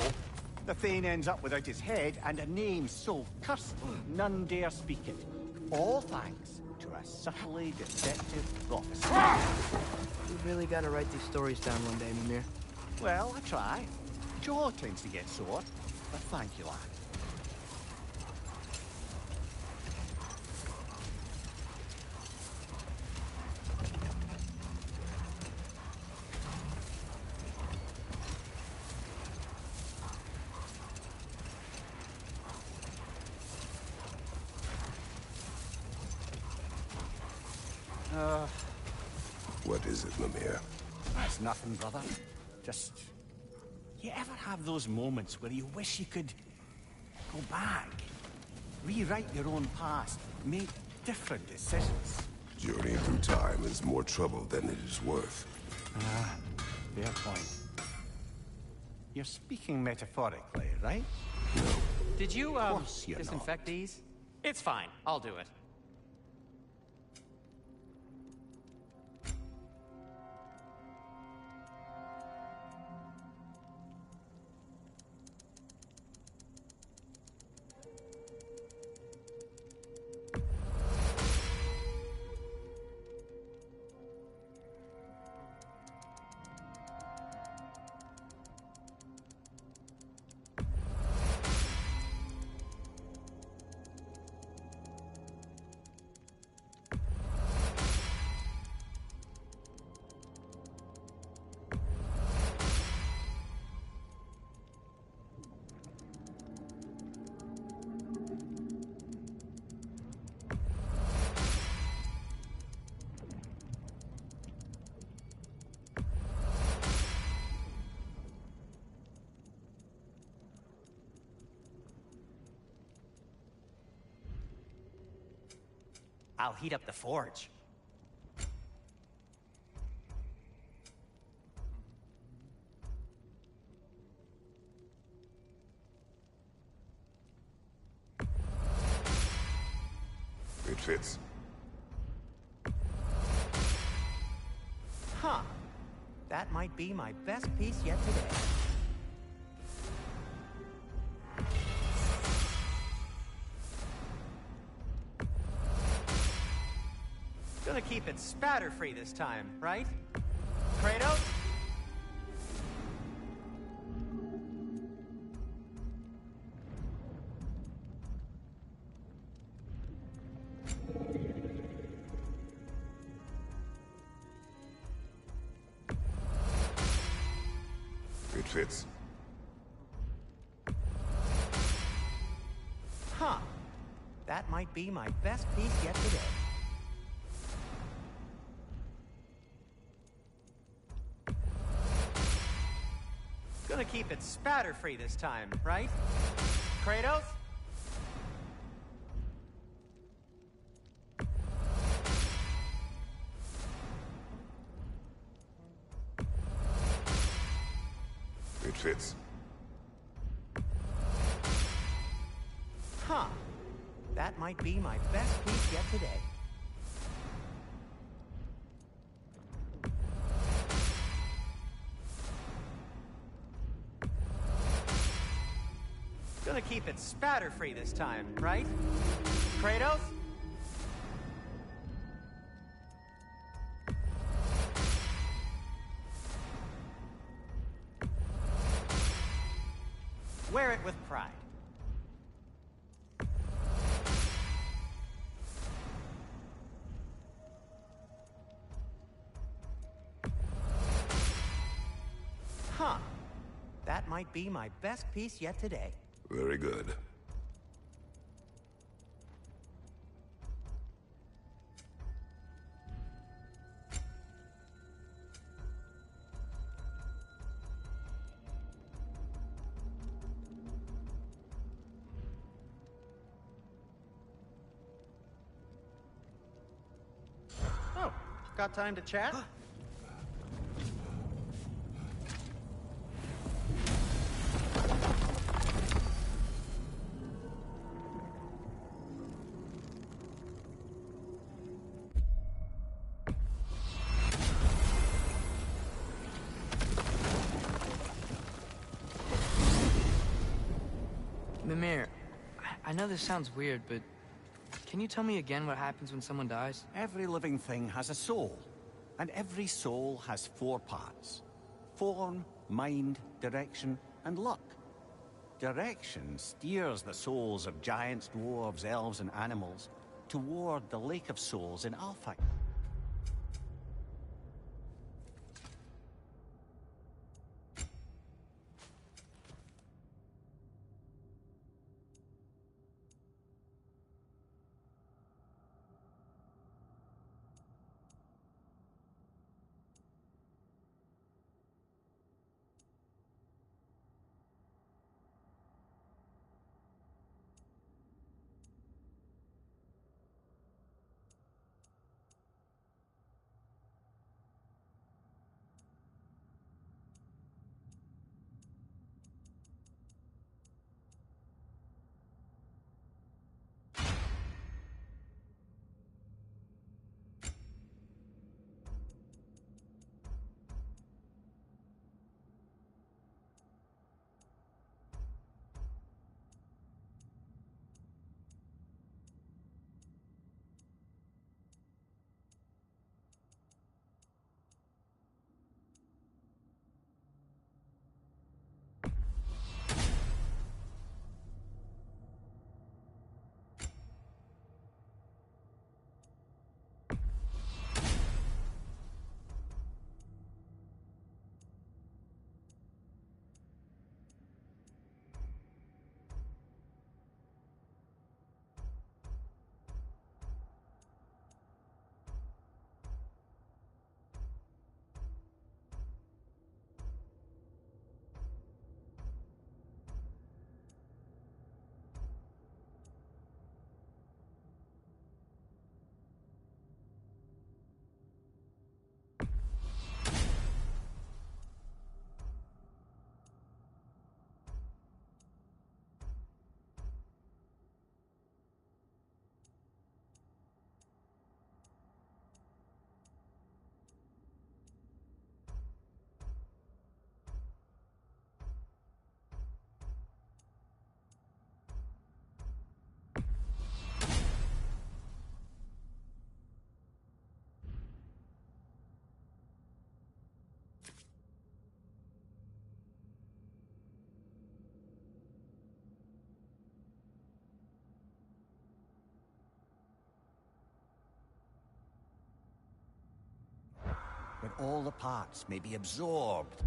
The Thane ends up without his head and a name so cursed none dare speak it. All thanks to a subtly deceptive prophecy. You really gotta write these stories down one day, Mimir. Well, I try. Jaw tends to get sore, but thank you, lad. What is it, Mimir? That's nothing, brother. Just... You ever have those moments where you wish you could go back? Rewrite your own past, make different decisions? Journeying through time is more trouble than it is worth. Fair point. You're speaking metaphorically, right? Did you, course you're disinfect these? It's fine. I'll do it. I'll heat up the forge. It fits. Huh. That might be my best piece yet today. Gonna keep it spatter-free this time, right? Kratos? It fits. Huh. That might be my best piece yet today. Gonna keep it spatter-free this time, right? Kratos? It fits. Huh. That might be my best piece yet today. Gonna keep it spatter-free this time, right? Kratos? Wear it with pride. Huh. That might be my best piece yet today. Very good. Oh, got time to chat? Mimir, I know this sounds weird, but can you tell me again what happens when someone dies? Every living thing has a soul, and every soul has 4 parts. Form, mind, direction, and luck. Direction steers the souls of giants, dwarves, elves, and animals toward the Lake of Souls in Alfheim. When all the parts may be absorbed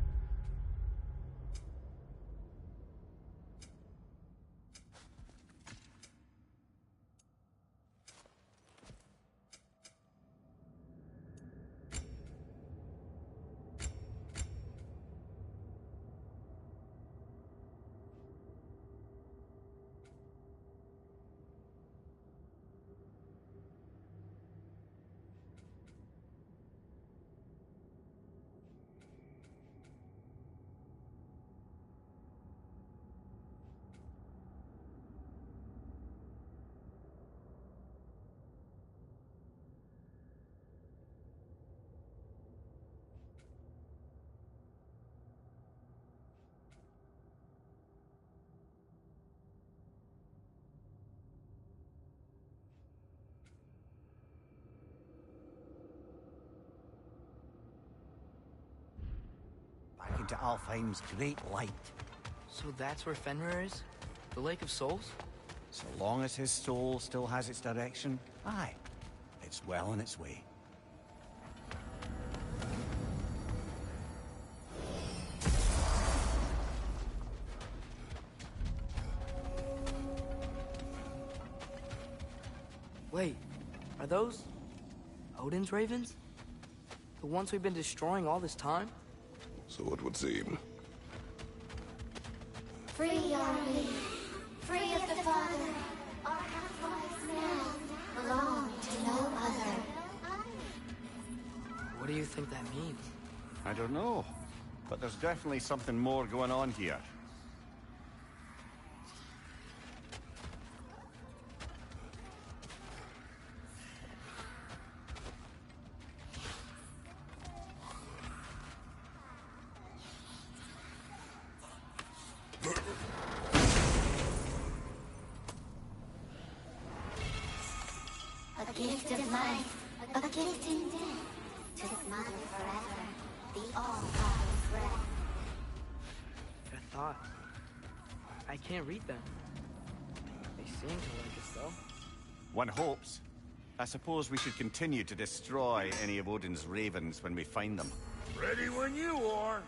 into Alfheim's great light. So that's where Fenrir is? The Lake of Souls? So long as his soul still has its direction, aye, it's well on its way. Wait, are those Odin's ravens? The ones we've been destroying all this time? So it would seem. Free are we, free of the Father. Our half-lives now belong to no other. What do you think that means? I don't know, but there's definitely something more going on here. A gift of life, a gift in death, to smother forever the all-father's breath. I thought. I can't read them. They seem to like us, though. One hopes. I suppose we should continue to destroy any of Odin's ravens when we find them. Ready when you are.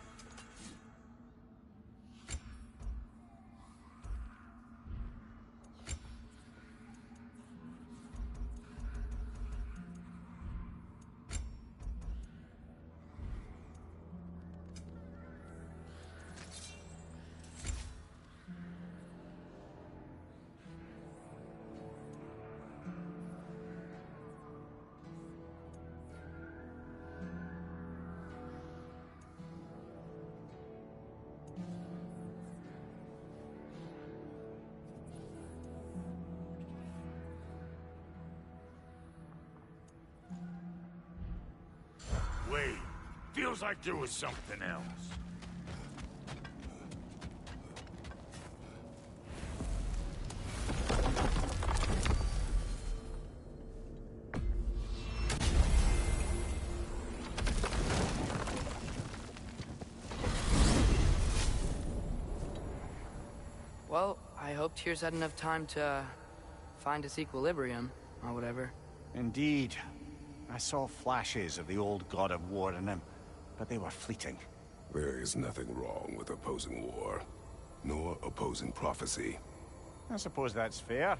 Wait, feels like there was something else. Well, I hope Tyr's had enough time to find its equilibrium, or whatever. Indeed. I saw flashes of the old god of war in him, but they were fleeting. There is nothing wrong with opposing war, nor opposing prophecy. I suppose that's fair.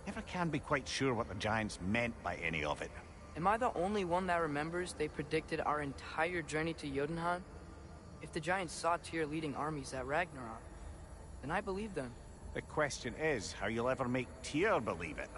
Never can be quite sure what the Giants meant by any of it. Am I the only one that remembers they predicted our entire journey to Jotunheim? If the Giants saw Tyr leading armies at Ragnarok, then I believe them. The question is how you'll ever make Tyr believe it.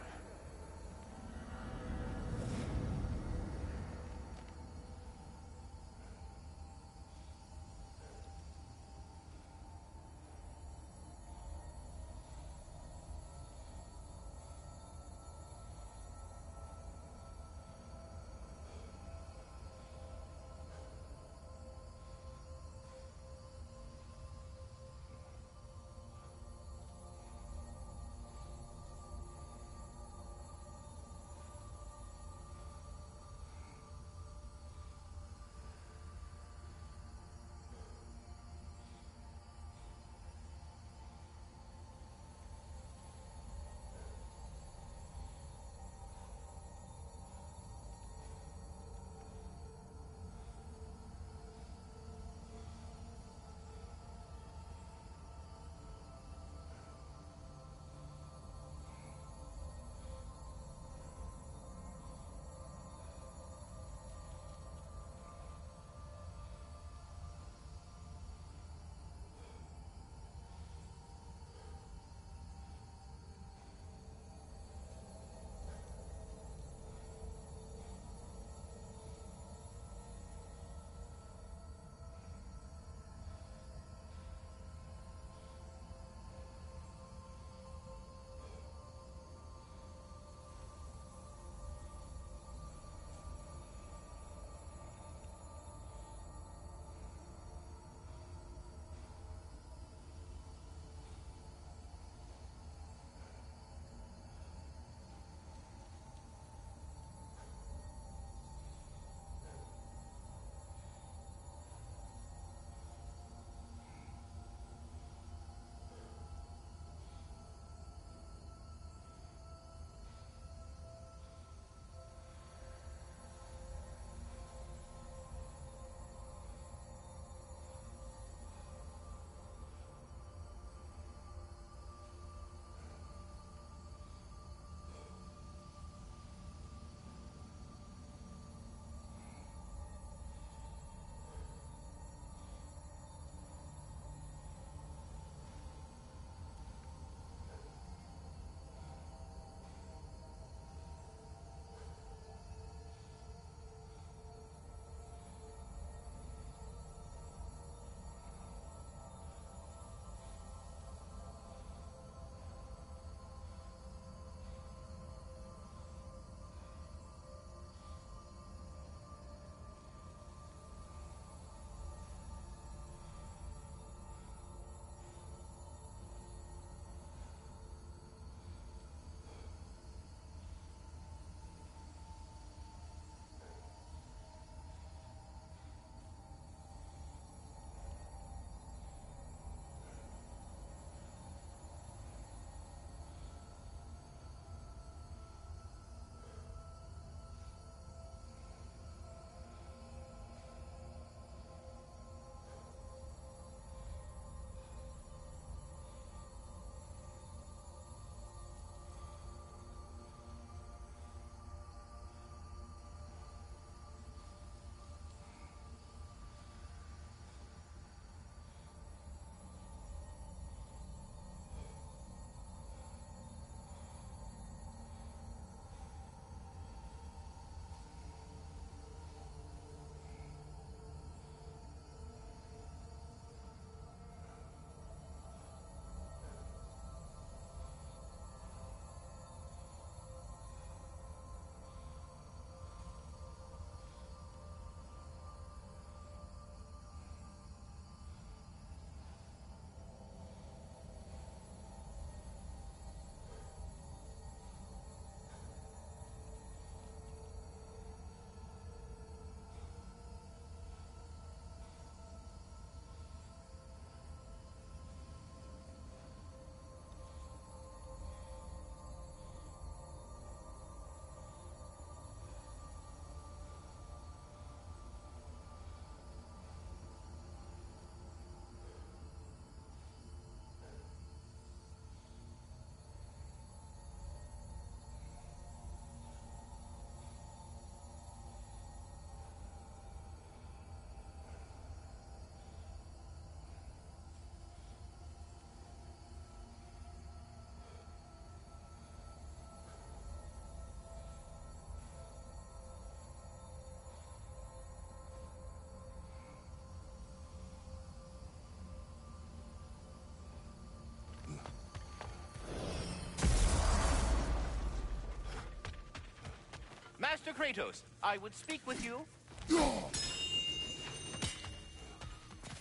Master Kratos, I would speak with you.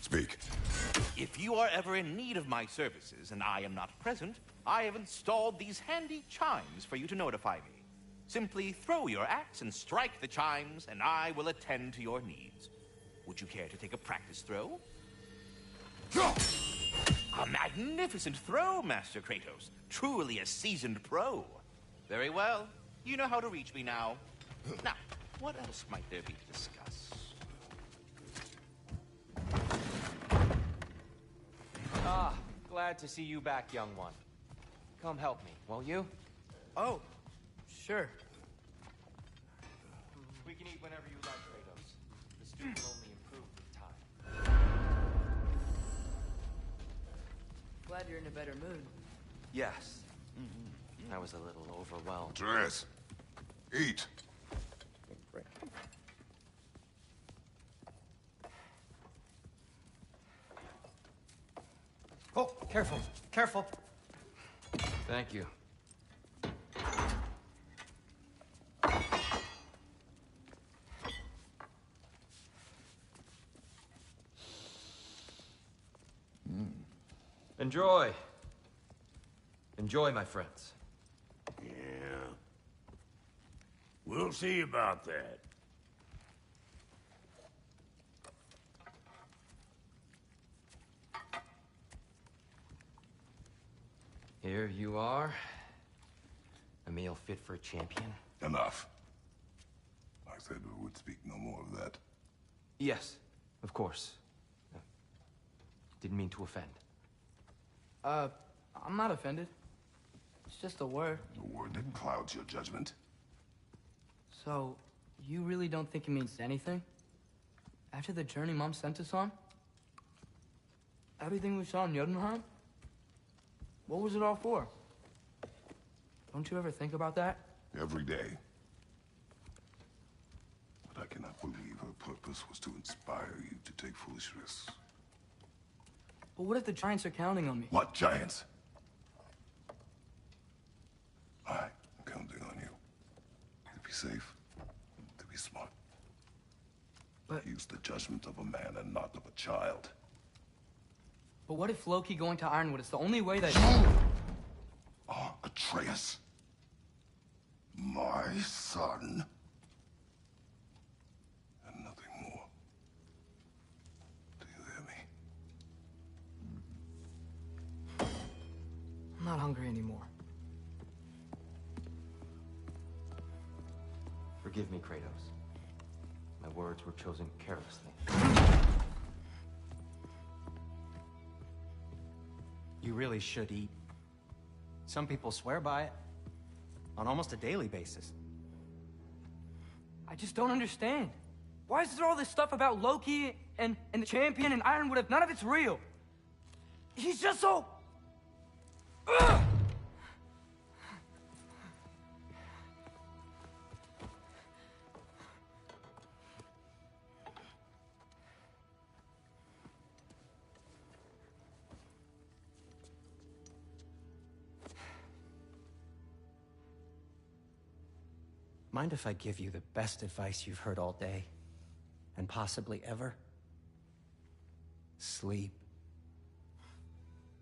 Speak. If you are ever in need of my services and I am not present, I have installed these handy chimes for you to notify me. Simply throw your axe and strike the chimes, and I will attend to your needs. Would you care to take a practice throw? A magnificent throw, Master Kratos. Truly a seasoned pro. Very well. You know how to reach me now. Now, what else might there be to discuss? Ah, glad to see you back, young one. Come help me, won't you? Oh, sure. We can eat whenever you like, Kratos. The stew will only improve with time. Glad you're in a better mood. Yes. I was a little overwhelmed. Atreus, eat. Oh, careful, careful. Thank you. Enjoy. Enjoy, my friends. Yeah. We'll see about that. Here you are. A meal fit for a champion. Enough. I said we would speak no more of that. Yes, of course. Didn't mean to offend. I'm not offended. It's just a word. A word that clouds your judgment. So, you really don't think it means anything? After the journey Mom sent us on? Everything we saw in Jotunheim? What was it all for? Don't you ever think about that? Every day. But I cannot believe her purpose was to inspire you to take foolish risks. But what if the Giants are counting on me? What giants? I'm counting on you. To be safe, to be smart. But- Use the judgment of a man and not of a child. But what if Loki going to Ironwood is the only way that... You are Atreus. My son. And nothing more. Do you hear me? I'm not hungry anymore. Forgive me, Kratos. My words were chosen carelessly. You really should eat. Some people swear by it. On almost a daily basis. I just don't understand. Why is there all this stuff about Loki and the champion and Ironwood if none of it's real? He's just so... Ugh! Mind if I give you the best advice you've heard all day? And possibly ever? Sleep.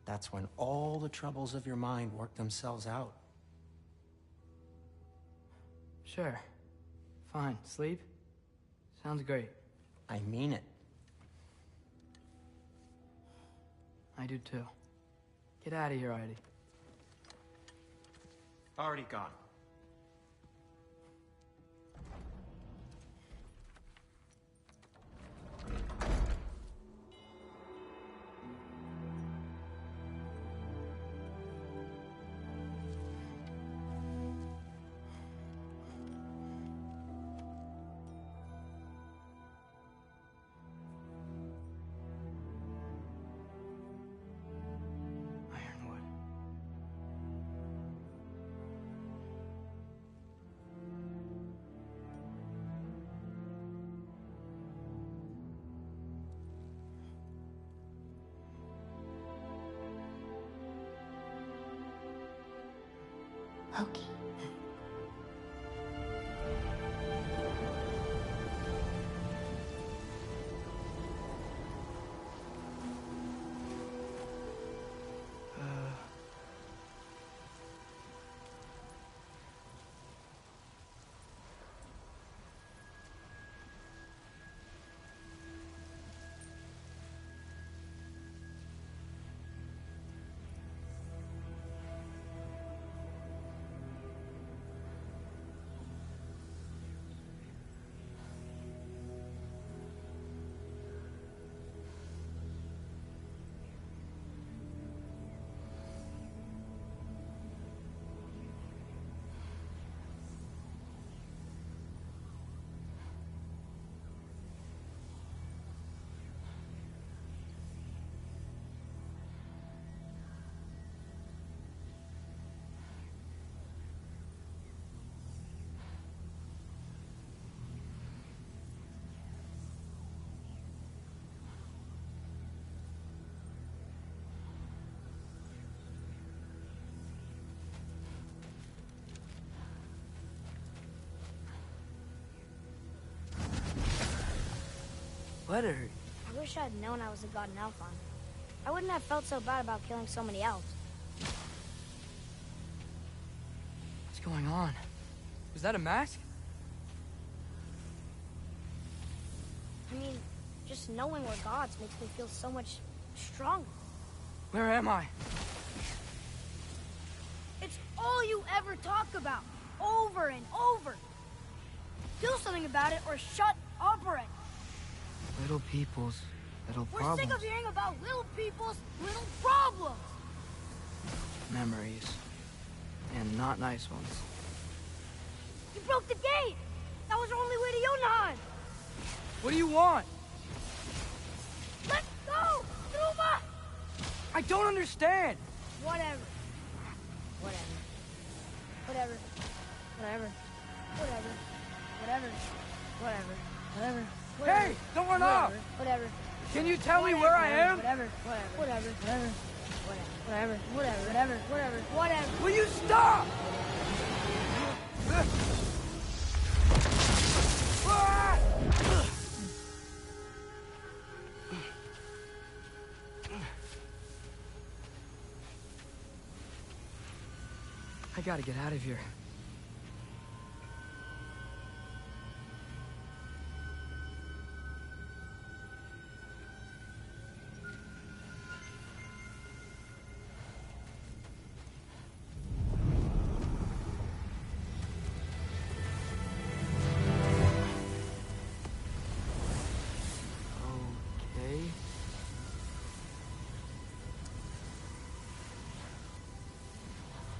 That's when all the troubles of your mind work themselves out. Sure. Fine. Sleep? Sounds great. I mean it. I do too. Get out of here already. Already gone. Ironwood. Loki. letter. I wish I'd known I was a god in Alphon. I wouldn't have felt so bad about killing so many elves. What's going on? Was that a mask? I mean, just knowing we're gods makes me feel so much stronger. Where am I? It's all you ever talk about, over and over. Do something about it or shut up already. Little people's little We're problems. sick of hearing about little people's little problems. Memories. And not nice ones. You broke the gate. That was our only way to Jotunheim. What do you want? Let's go, Numa! I don't understand. Whatever. Whatever. Whatever. Whatever. Whatever. Whatever. Whatever. Whatever. Hey, don't run off! Whatever. Can you tell me where I am? Whatever. Whatever. Whatever. Whatever. Whatever. Whatever. Whatever. Whatever. Whatever. Will you stop? I gotta get out of here. Okay.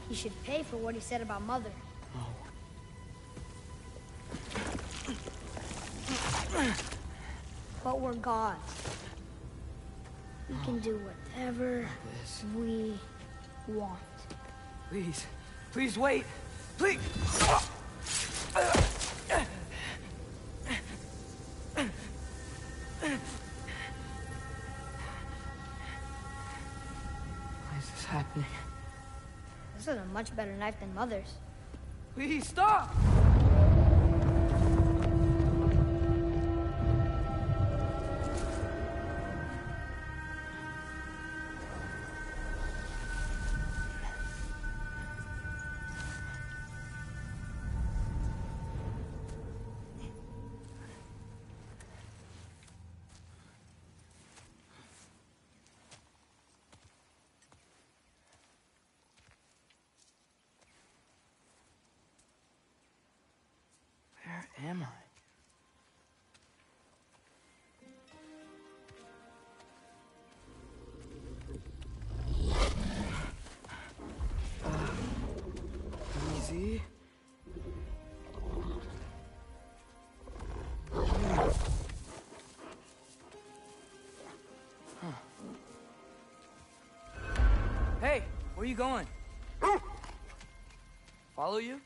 He should pay for what he said about Mother. But we're gods. We can do whatever we want. Please. Please wait. Please. Why is this happening? This is a much better knife than Mother's. Please stop! Where am I? Easy. Hey, where are you going? Follow you?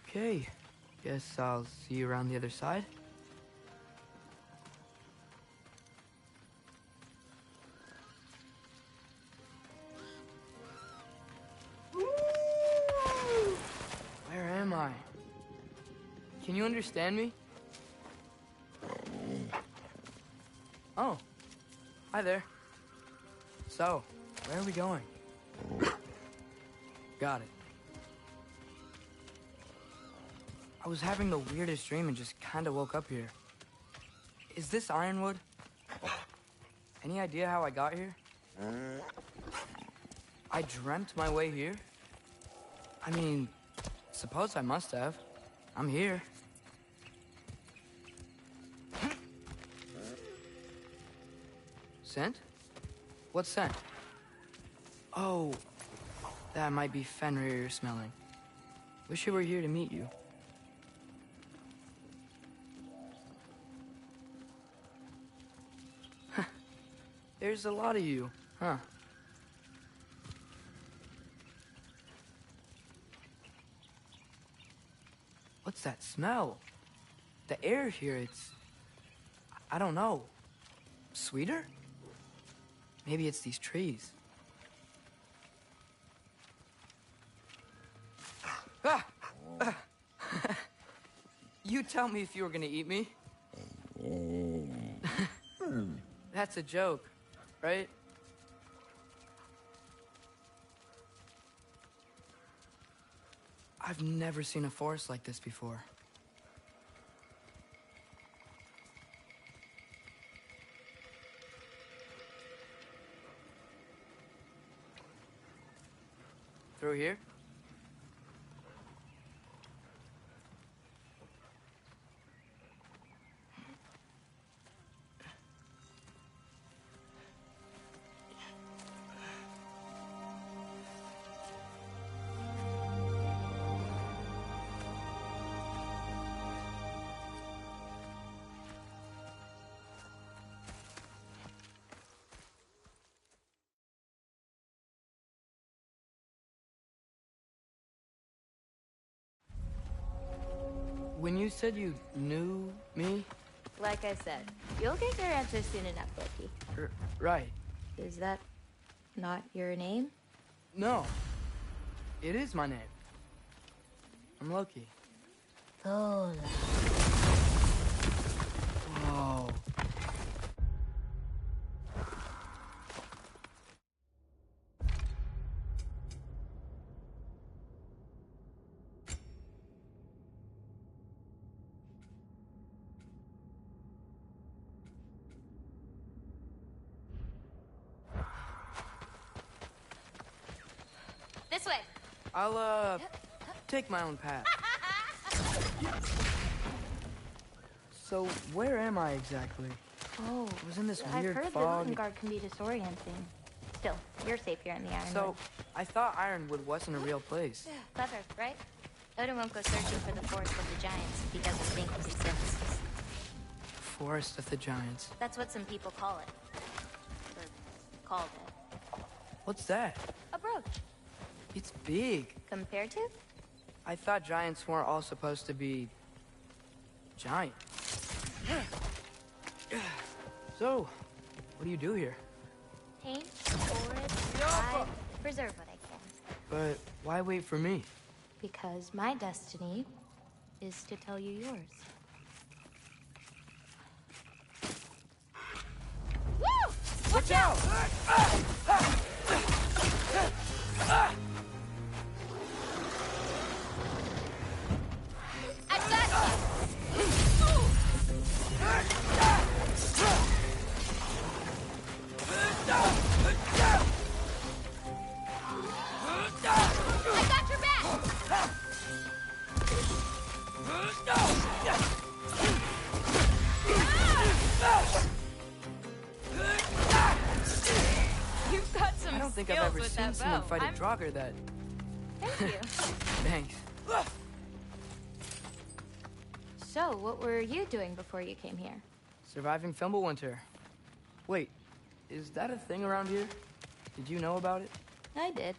Okay, guess I'll see you around the other side. Where am I? Can you understand me? Oh, hi there. So, where are we going? Got it. I was having the weirdest dream and just kind of woke up here. Is this Ironwood? Any idea how I got here? I dreamt my way here? I mean, suppose I must have. I'm here. Scent? What scent? Oh, that might be Fenrir you're smelling. Wish you were here to meet you. There's a lot of you, huh? What's that smell? The air here, it's... I don't know. Sweeter? Maybe it's these trees. You tell me if you were gonna eat me. That's a joke, right? I've never seen a forest like this before. Through here? When you said you knew me? Like I said, you'll get your answer soon enough, Loki. Right. Is that not your name? No. It is my name. I'm Loki. Lola. Whoa. This way. I'll, take my own path. So, where am I exactly? Oh, I was in this I've weird heard fog. the Guard can be disorienting. Still, you're safe here in the Ironwood. So, I thought Ironwood wasn't a real place. Clever, right? Odin won't go searching for the Forest of the Giants if he doesn't think it exists. Forest of the Giants. That's what some people call it. Or called it. What's that? A brooch. It's big. Compared to? I thought giants weren't all supposed to be... giant. So, what do you do here? Paint, forest, hide, preserve what I can. But why wait for me? Because my destiny is to tell you yours. Woo! Watch out! I got your back! You've got some I don't think I've skills ever with seen that someone bow. fight a Draugr that... Thank you. Thanks. So, what were you doing before you came here? Surviving Fimbulwinter. Wait, is that a thing around here? Did you know about it? I did.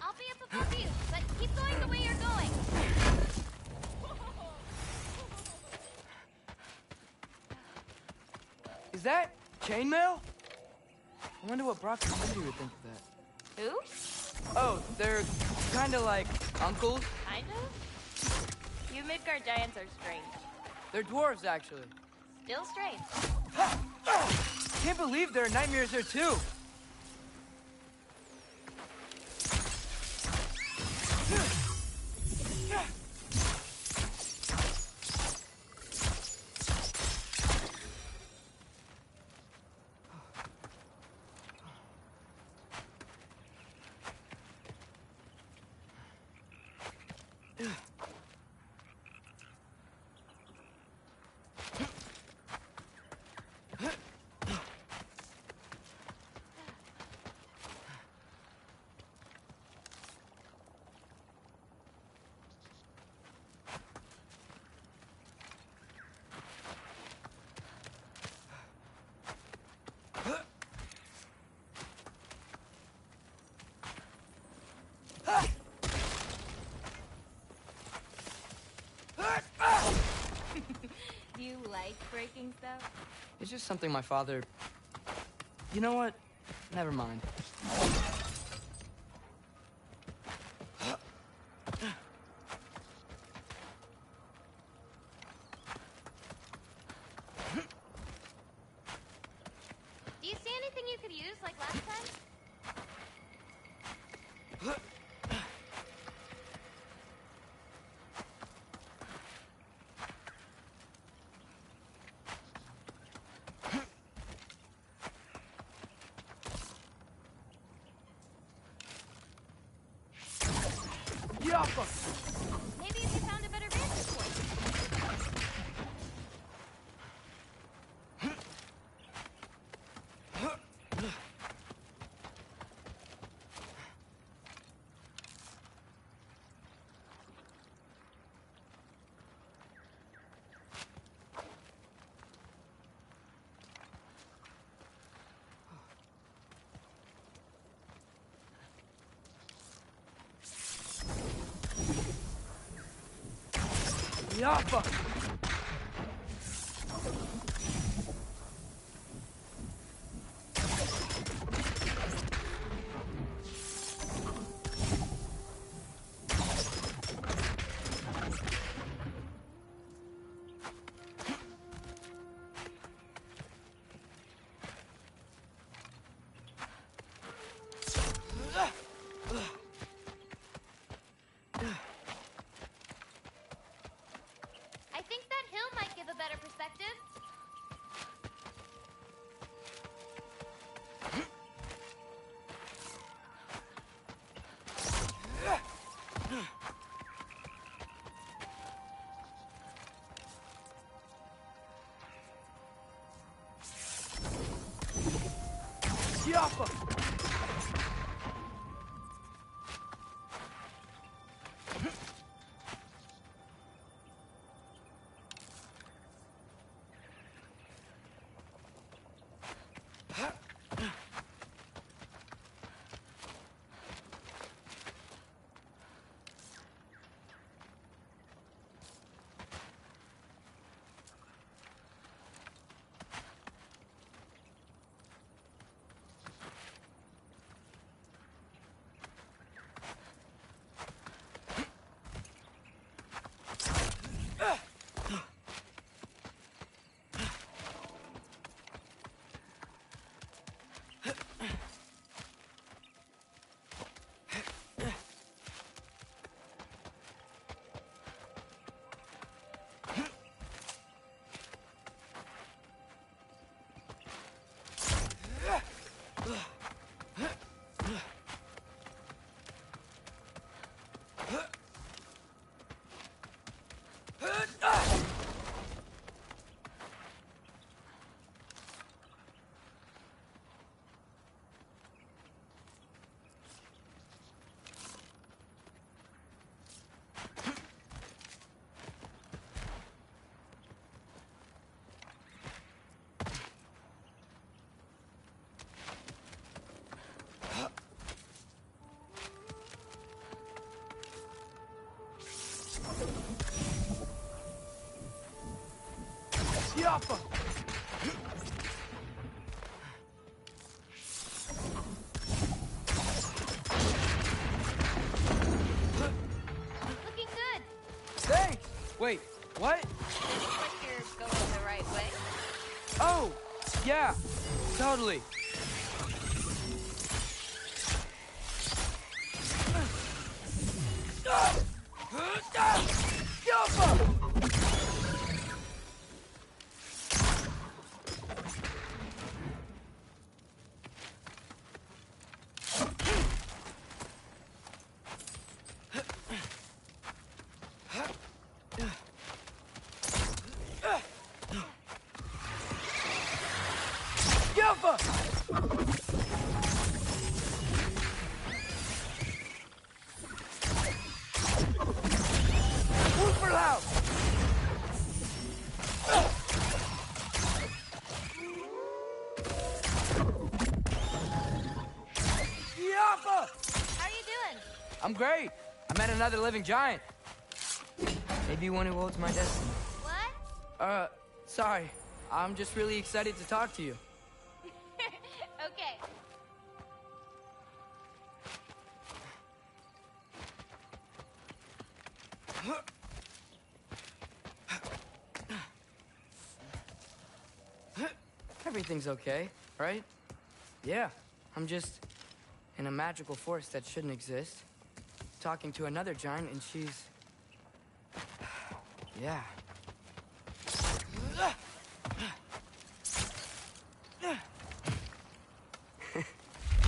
I'll be up above you, but keep going the way you're going. Is that chainmail? I wonder what Brock and Cindy would think of that. Who? Oh, they're kind of like uncles. Kind of? You Midgard giants are strange. They're dwarves, actually. Still strange. Can't believe there are nightmares here, too. Do you like breaking stuff? It's just something my father... You know what? Never mind. Maybe if you found a better vantage point. Yappa! I think that hill might give a better perspective. Yappa! Yappa! Looking good. Thanks! Wait, what? Looks like you're going the right way. Oh, yeah, totally. Yappa! Yappa! Super loud! Yappa! How are you doing? I'm great. I met another living giant. Maybe one who holds my destiny. What? Sorry. I'm just really excited to talk to you. Okay. Everything's okay, right? Yeah, I'm just in a magical force that shouldn't exist. Talking to another giant and she's... Yeah.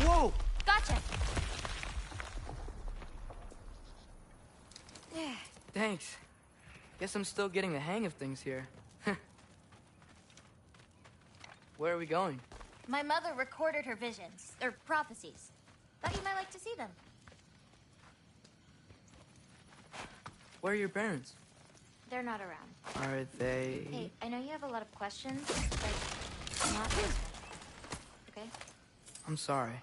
Whoa! Gotcha. Thanks. Guess I'm still getting the hang of things here. Where are we going? My mother recorded her visions, or prophecies. Thought you might like to see them. Where are your parents? They're not around. Are they... Hey, I know you have a lot of questions, but not this one. Okay? I'm sorry.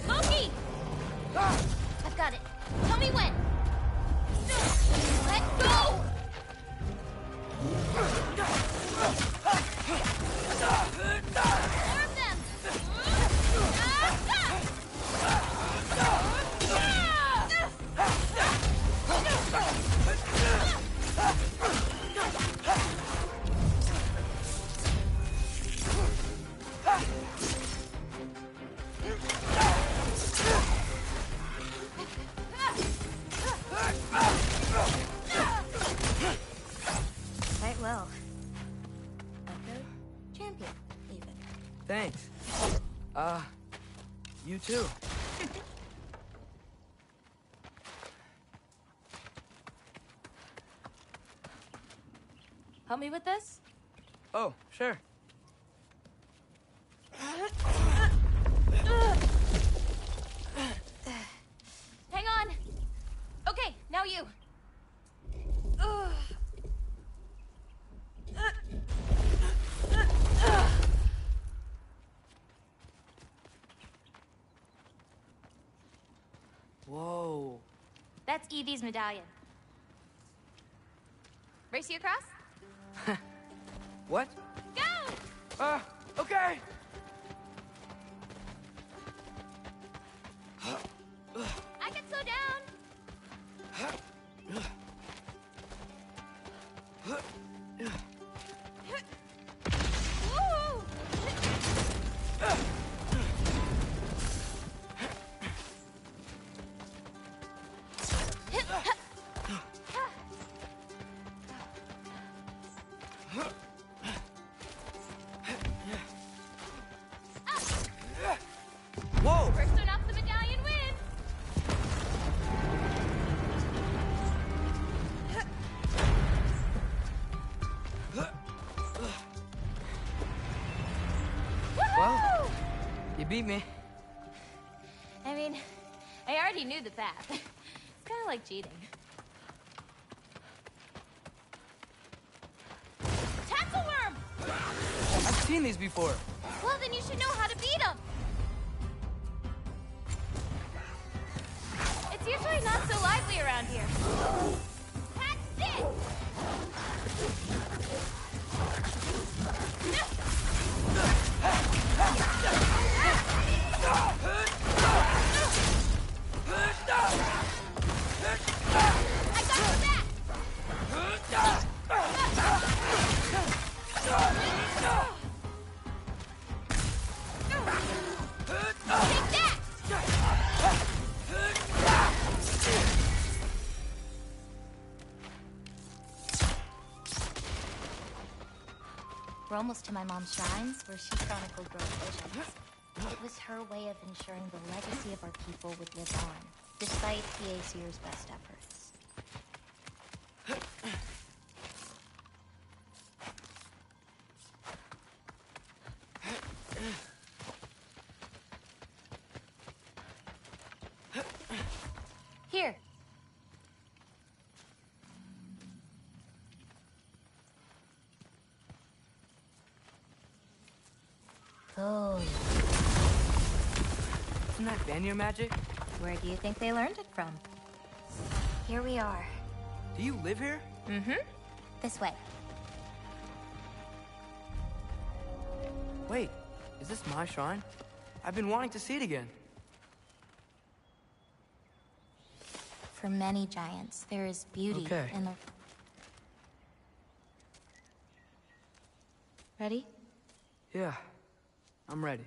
Monkey! I've got it. Tell me when. Let go! Arm them! Quite well. Like a champion, even. Thanks. You too. Help me with this? Oh, sure. Hang on. Okay, now you. Whoa. That's Evie's medallion. Race you across? What? Go! Okay! I can slow down. Woo! Whoa! First one off the medallion wins. Well, you beat me. I mean, I already knew the path. It's kind of like cheating. Tackleworm! I've seen these before. Well, then you should know how to beat them. It's usually not so lively around here. That's it! I got your back! Take that! We're almost to my mom's shrines, where she chronicled girl visions. It was her way of ensuring the legacy of our people would live on, despite the Aesir's best efforts. Here. Oh. Isn't that Vanir magic? Where do you think they learned it from? Here we are. Do you live here? Mm-hmm. This way. Wait, is this my shrine? I've been wanting to see it again. For many giants, there is beauty in the... Ready? Yeah, I'm ready.